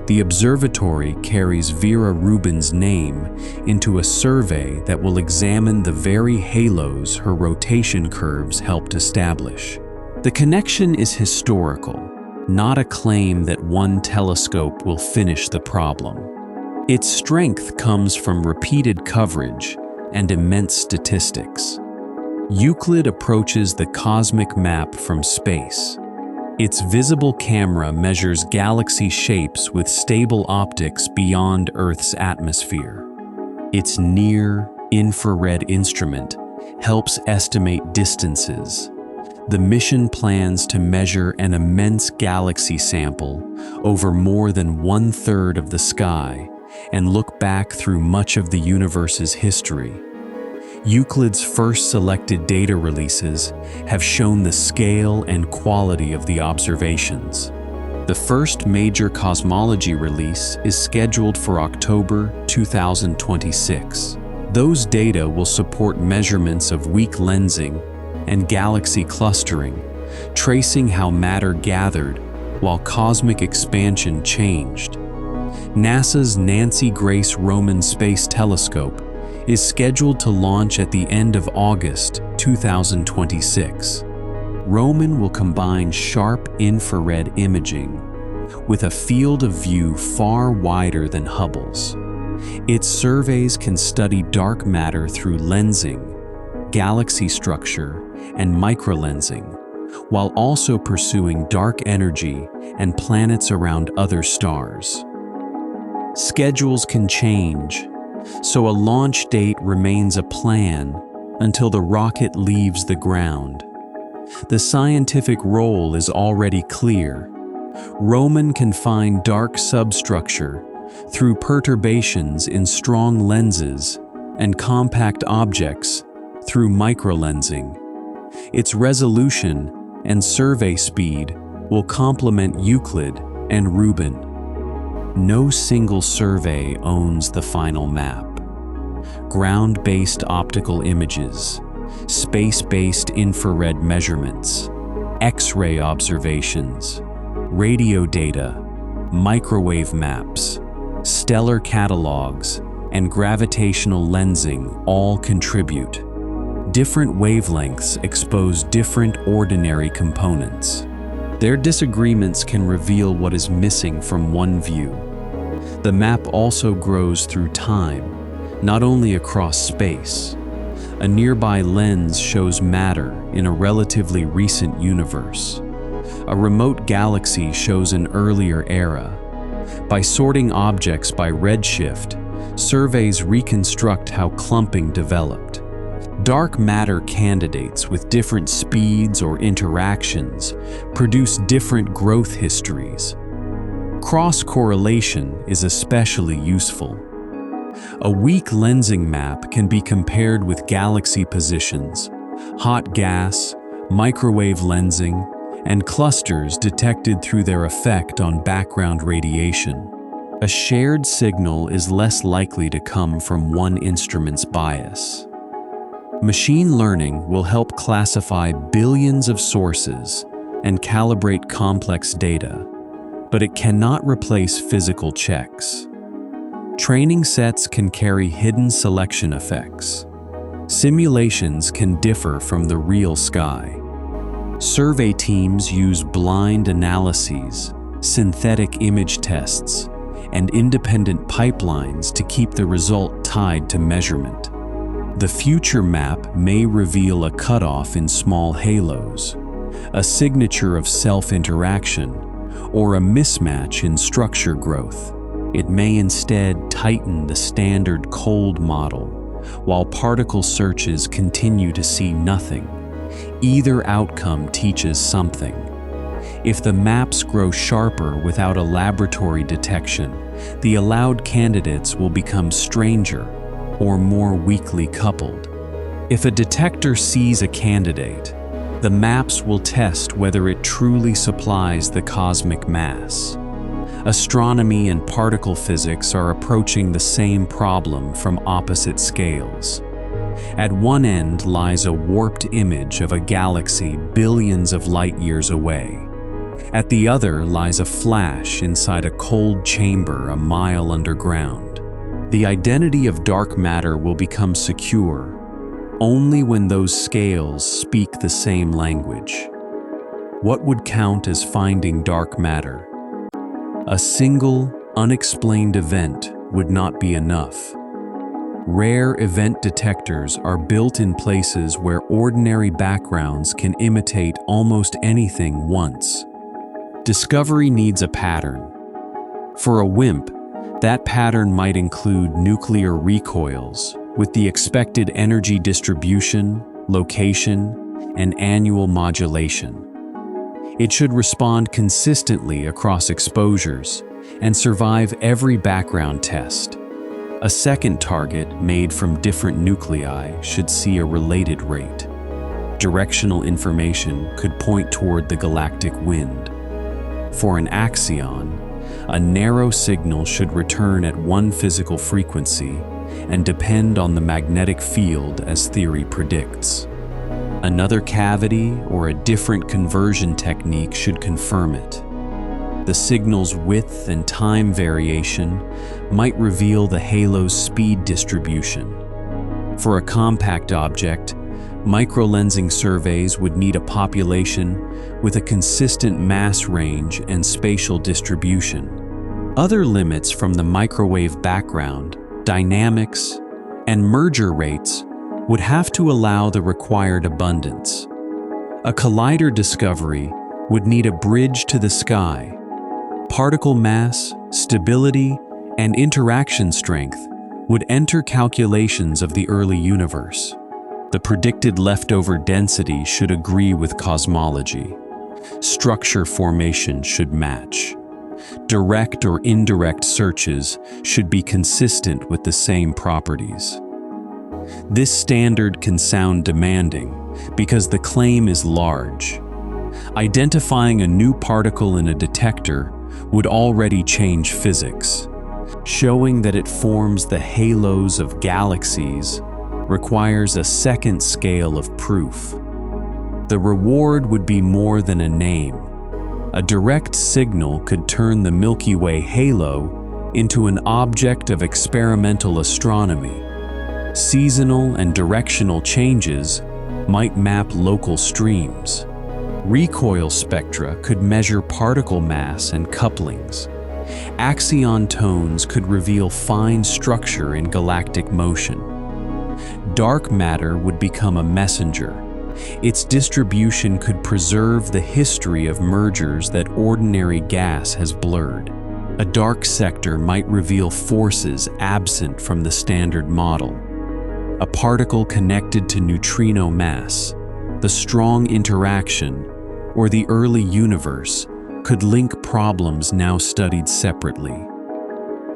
The observatory carries Vera Rubin's name into a survey that will examine the very halos her rotation curves helped establish. The connection is historical, not a claim that one telescope will finish the problem. Its strength comes from repeated coverage and immense statistics. Euclid approaches the cosmic map from space. Its visible camera measures galaxy shapes with stable optics beyond Earth's atmosphere. Its near-infrared instrument helps estimate distances. The mission plans to measure an immense galaxy sample over more than 1/3 of the sky and look back through much of the universe's history. Euclid's first selected data releases have shown the scale and quality of the observations. The first major cosmology release is scheduled for October 2026. Those data will support measurements of weak lensing and galaxy clustering, tracing how matter gathered while cosmic expansion changed. NASA's Nancy Grace Roman Space Telescope is scheduled to launch at the end of August 2026. Roman will combine sharp infrared imaging with a field of view far wider than Hubble's. Its surveys can study dark matter through lensing, galaxy structure, and microlensing, while also pursuing dark energy and planets around other stars. Schedules can change, so a launch date remains a plan until the rocket leaves the ground. The scientific role is already clear. Roman can find dark substructure through perturbations in strong lenses and compact objects through microlensing. Its resolution and survey speed will complement Euclid and Rubin. No single survey owns the final map. Ground-based optical images, space-based infrared measurements, X-ray observations, radio data, microwave maps, stellar catalogs, and gravitational lensing all contribute. Different wavelengths expose different ordinary components. Their disagreements can reveal what is missing from one view. The map also grows through time, not only across space. A nearby lens shows matter in a relatively recent universe. A remote galaxy shows an earlier era. By sorting objects by redshift, surveys reconstruct how clumping developed. Dark matter candidates with different speeds or interactions produce different growth histories. Cross-correlation is especially useful. A weak lensing map can be compared with galaxy positions, hot gas, microwave lensing, and clusters detected through their effect on background radiation. A shared signal is less likely to come from one instrument's bias. Machine learning will help classify billions of sources and calibrate complex data, but it cannot replace physical checks. Training sets can carry hidden selection effects. Simulations can differ from the real sky. Survey teams use blind analyses, synthetic image tests, and independent pipelines to keep the result tied to measurement. The future map may reveal a cutoff in small halos, a signature of self-interaction, or a mismatch in structure growth. It may instead tighten the standard cold model, while particle searches continue to see nothing. Either outcome teaches something. If the maps grow sharper without a laboratory detection, the allowed candidates will become stranger or more weakly coupled. If a detector sees a candidate, the maps will test whether it truly supplies the cosmic mass. Astronomy and particle physics are approaching the same problem from opposite scales. At one end lies a warped image of a galaxy billions of light years away. At the other lies a flash inside a cold chamber a mile underground. The identity of dark matter will become secure only when those scales speak the same language. What would count as finding dark matter? A single, unexplained event would not be enough. Rare event detectors are built in places where ordinary backgrounds can imitate almost anything once. Discovery needs a pattern. For a WIMP, that pattern might include nuclear recoils with the expected energy distribution, location, and annual modulation. It should respond consistently across exposures and survive every background test. A second target made from different nuclei should see a related rate. Directional information could point toward the galactic wind. For an axion, a narrow signal should return at one physical frequency and depend on the magnetic field as theory predicts. Another cavity or a different conversion technique should confirm it. The signal's width and time variation might reveal the halo's speed distribution. For a compact object, microlensing surveys would need a population with a consistent mass range and spatial distribution. Other limits from the microwave background, dynamics, and merger rates would have to allow the required abundance. A collider discovery would need a bridge to the sky. Particle mass, stability, and interaction strength would enter calculations of the early universe. The predicted leftover density should agree with cosmology. Structure formation should match. Direct or indirect searches should be consistent with the same properties. This standard can sound demanding because the claim is large. Identifying a new particle in a detector would already change physics. Showing that it forms the halos of galaxies requires a second scale of proof. The reward would be more than a name. A direct signal could turn the Milky Way halo into an object of experimental astronomy. Seasonal and directional changes might map local streams. Recoil spectra could measure particle mass and couplings. Axion tones could reveal fine structure in galactic motion. Dark matter would become a messenger. Its distribution could preserve the history of mergers that ordinary gas has blurred. A dark sector might reveal forces absent from the standard model. A particle connected to neutrino mass, the strong interaction, or the early universe could link problems now studied separately.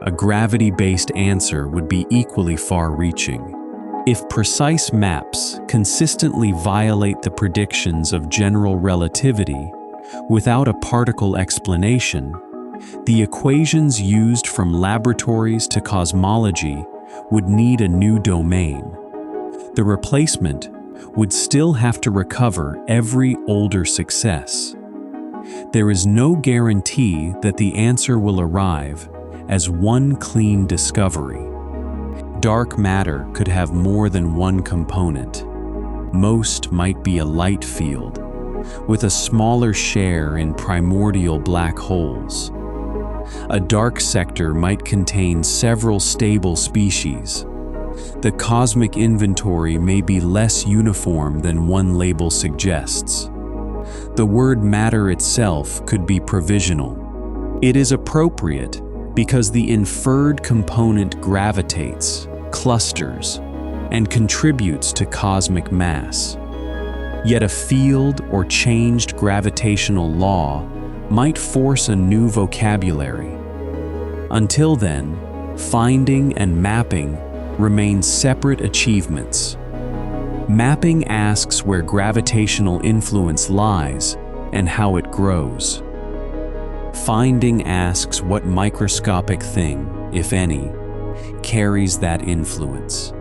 A gravity-based answer would be equally far-reaching. If precise maps consistently violate the predictions of general relativity without a particle explanation, the equations used from laboratories to cosmology would need a new domain. The replacement would still have to recover every older success. There is no guarantee that the answer will arrive as one clean discovery. Dark matter could have more than one component. Most might be a light field, with a smaller share in primordial black holes. A dark sector might contain several stable species. The cosmic inventory may be less uniform than one label suggests. The word matter itself could be provisional. It is appropriate because the inferred component gravitates, clusters, and contributes to cosmic mass. Yet a field or changed gravitational law might force a new vocabulary. Until then, finding and mapping remain separate achievements. Mapping asks where gravitational influence lies and how it grows. Finding asks what microscopic thing, if any, carries that influence.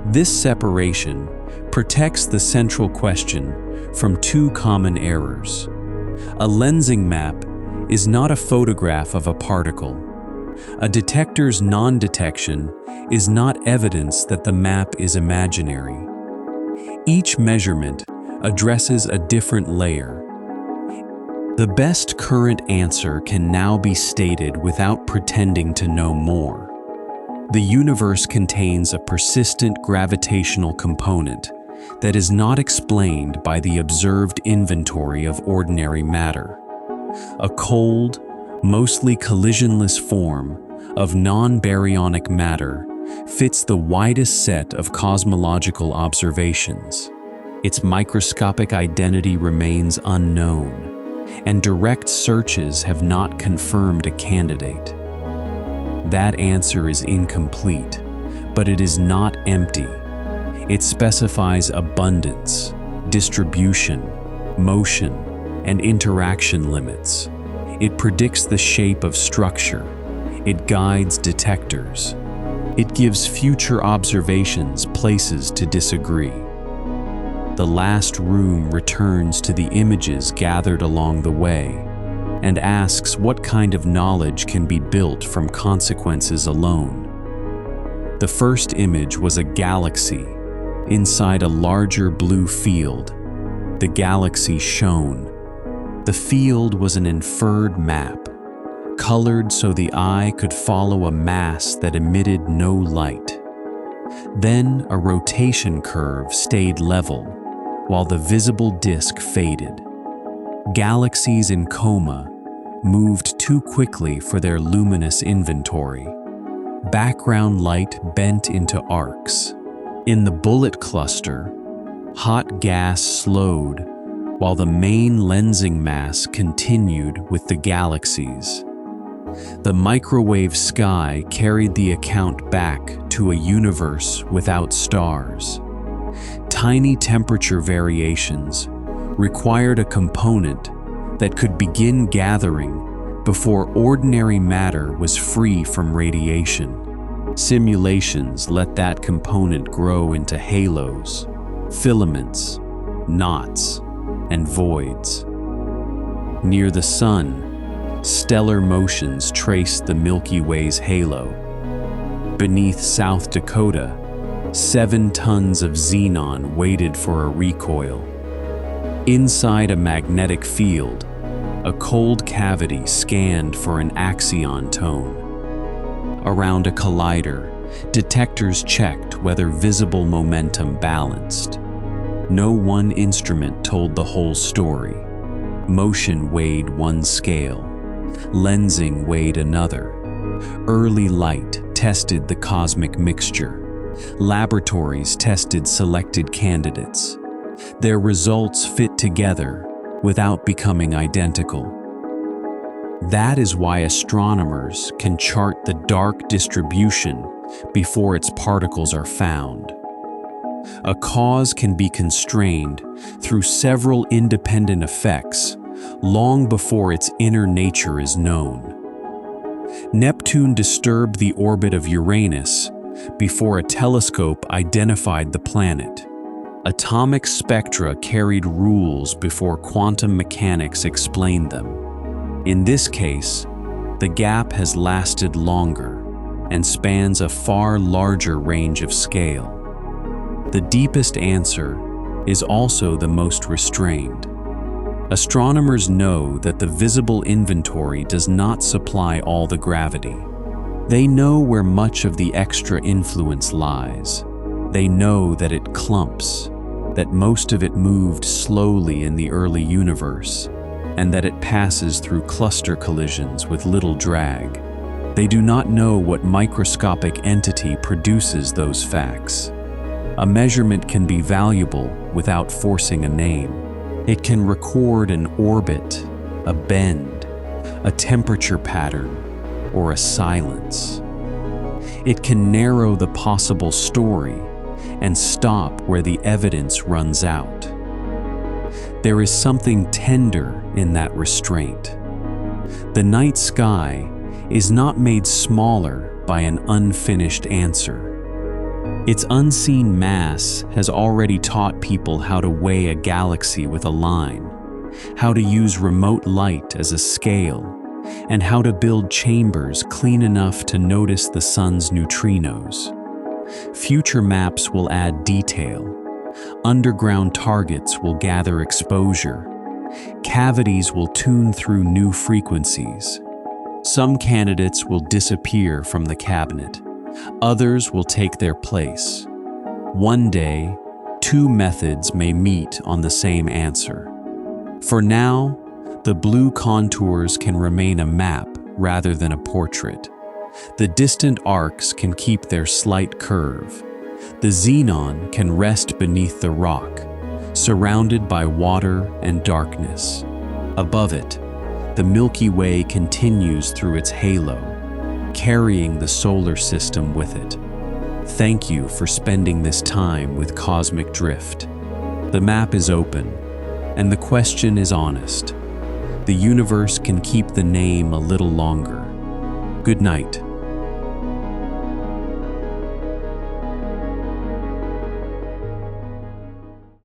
This separation protects the central question from two common errors. A lensing map is not a photograph of a particle. A detector's non-detection is not evidence that the map is imaginary. Each measurement addresses a different layer. The best current answer can now be stated without pretending to know more. The universe contains a persistent gravitational component that is not explained by the observed inventory of ordinary matter. A cold, mostly collisionless form of non-baryonic matter fits the widest set of cosmological observations. Its microscopic identity remains unknown, and direct searches have not confirmed a candidate. That answer is incomplete, but it is not empty. It specifies abundance, distribution, motion, and interaction limits. It predicts the shape of structure. It guides detectors. It gives future observations places to disagree. The last room returns to the images gathered along the way and asks what kind of knowledge can be built from consequences alone. The first image was a galaxy inside a larger blue field. The galaxy shone. The field was an inferred map, colored so the eye could follow a mass that emitted no light. Then a rotation curve stayed level, while the visible disk faded. Galaxies in coma moved too quickly for their luminous inventory. Background light bent into arcs. In the bullet cluster, hot gas slowed while the main lensing mass continued with the galaxies. The microwave sky carried the account back to a universe without stars. Tiny temperature variations required a component that could begin gathering before ordinary matter was free from radiation. Simulations let that component grow into halos, filaments, knots, and voids. Near the sun, stellar motions traced the Milky Way's halo. Beneath South Dakota, 7 tons of xenon waited for a recoil. Inside a magnetic field, a cold cavity scanned for an Axion tone. Around a collider, detectors checked whether visible momentum balanced. No one instrument told the whole story. Motion weighed one scale. Lensing weighed another. Early light tested the cosmic mixture. Laboratories tested selected candidates. Their results fit together without becoming identical. That is why astronomers can chart the dark distribution before its particles are found. A cause can be constrained through several independent effects long before its inner nature is known. Neptune disturbed the orbit of Uranus before a telescope identified the planet. Atomic spectra carried rules before quantum mechanics explained them. In this case, the gap has lasted longer and spans a far larger range of scale. The deepest answer is also the most restrained. Astronomers know that the visible inventory does not supply all the gravity. They know where much of the extra influence lies. They know that it clumps, that most of it moved slowly in the early universe, and that it passes through cluster collisions with little drag. They do not know what microscopic entity produces those facts. A measurement can be valuable without forcing a name. It can record an orbit, a bend, a temperature pattern, or a silence. It can narrow the possible story and stop where the evidence runs out. There is something tender in that restraint. The night sky is not made smaller by an unfinished answer. Its unseen mass has already taught people how to weigh a galaxy with a line, how to use remote light as a scale, and how to build chambers clean enough to notice the sun's neutrinos. Future maps will add detail. Underground targets will gather exposure. Cavities will tune through new frequencies. Some candidates will disappear from the cabinet. Others will take their place. One day, 2 methods may meet on the same answer. For now, the blue contours can remain a map rather than a portrait. The distant arcs can keep their slight curve. The xenon can rest beneath the rock, surrounded by water and darkness. Above it, the Milky Way continues through its halo, carrying the solar system with it. Thank you for spending this time with Cosmic Drift. The map is open, and the question is honest. The universe can keep the name a little longer. Good night.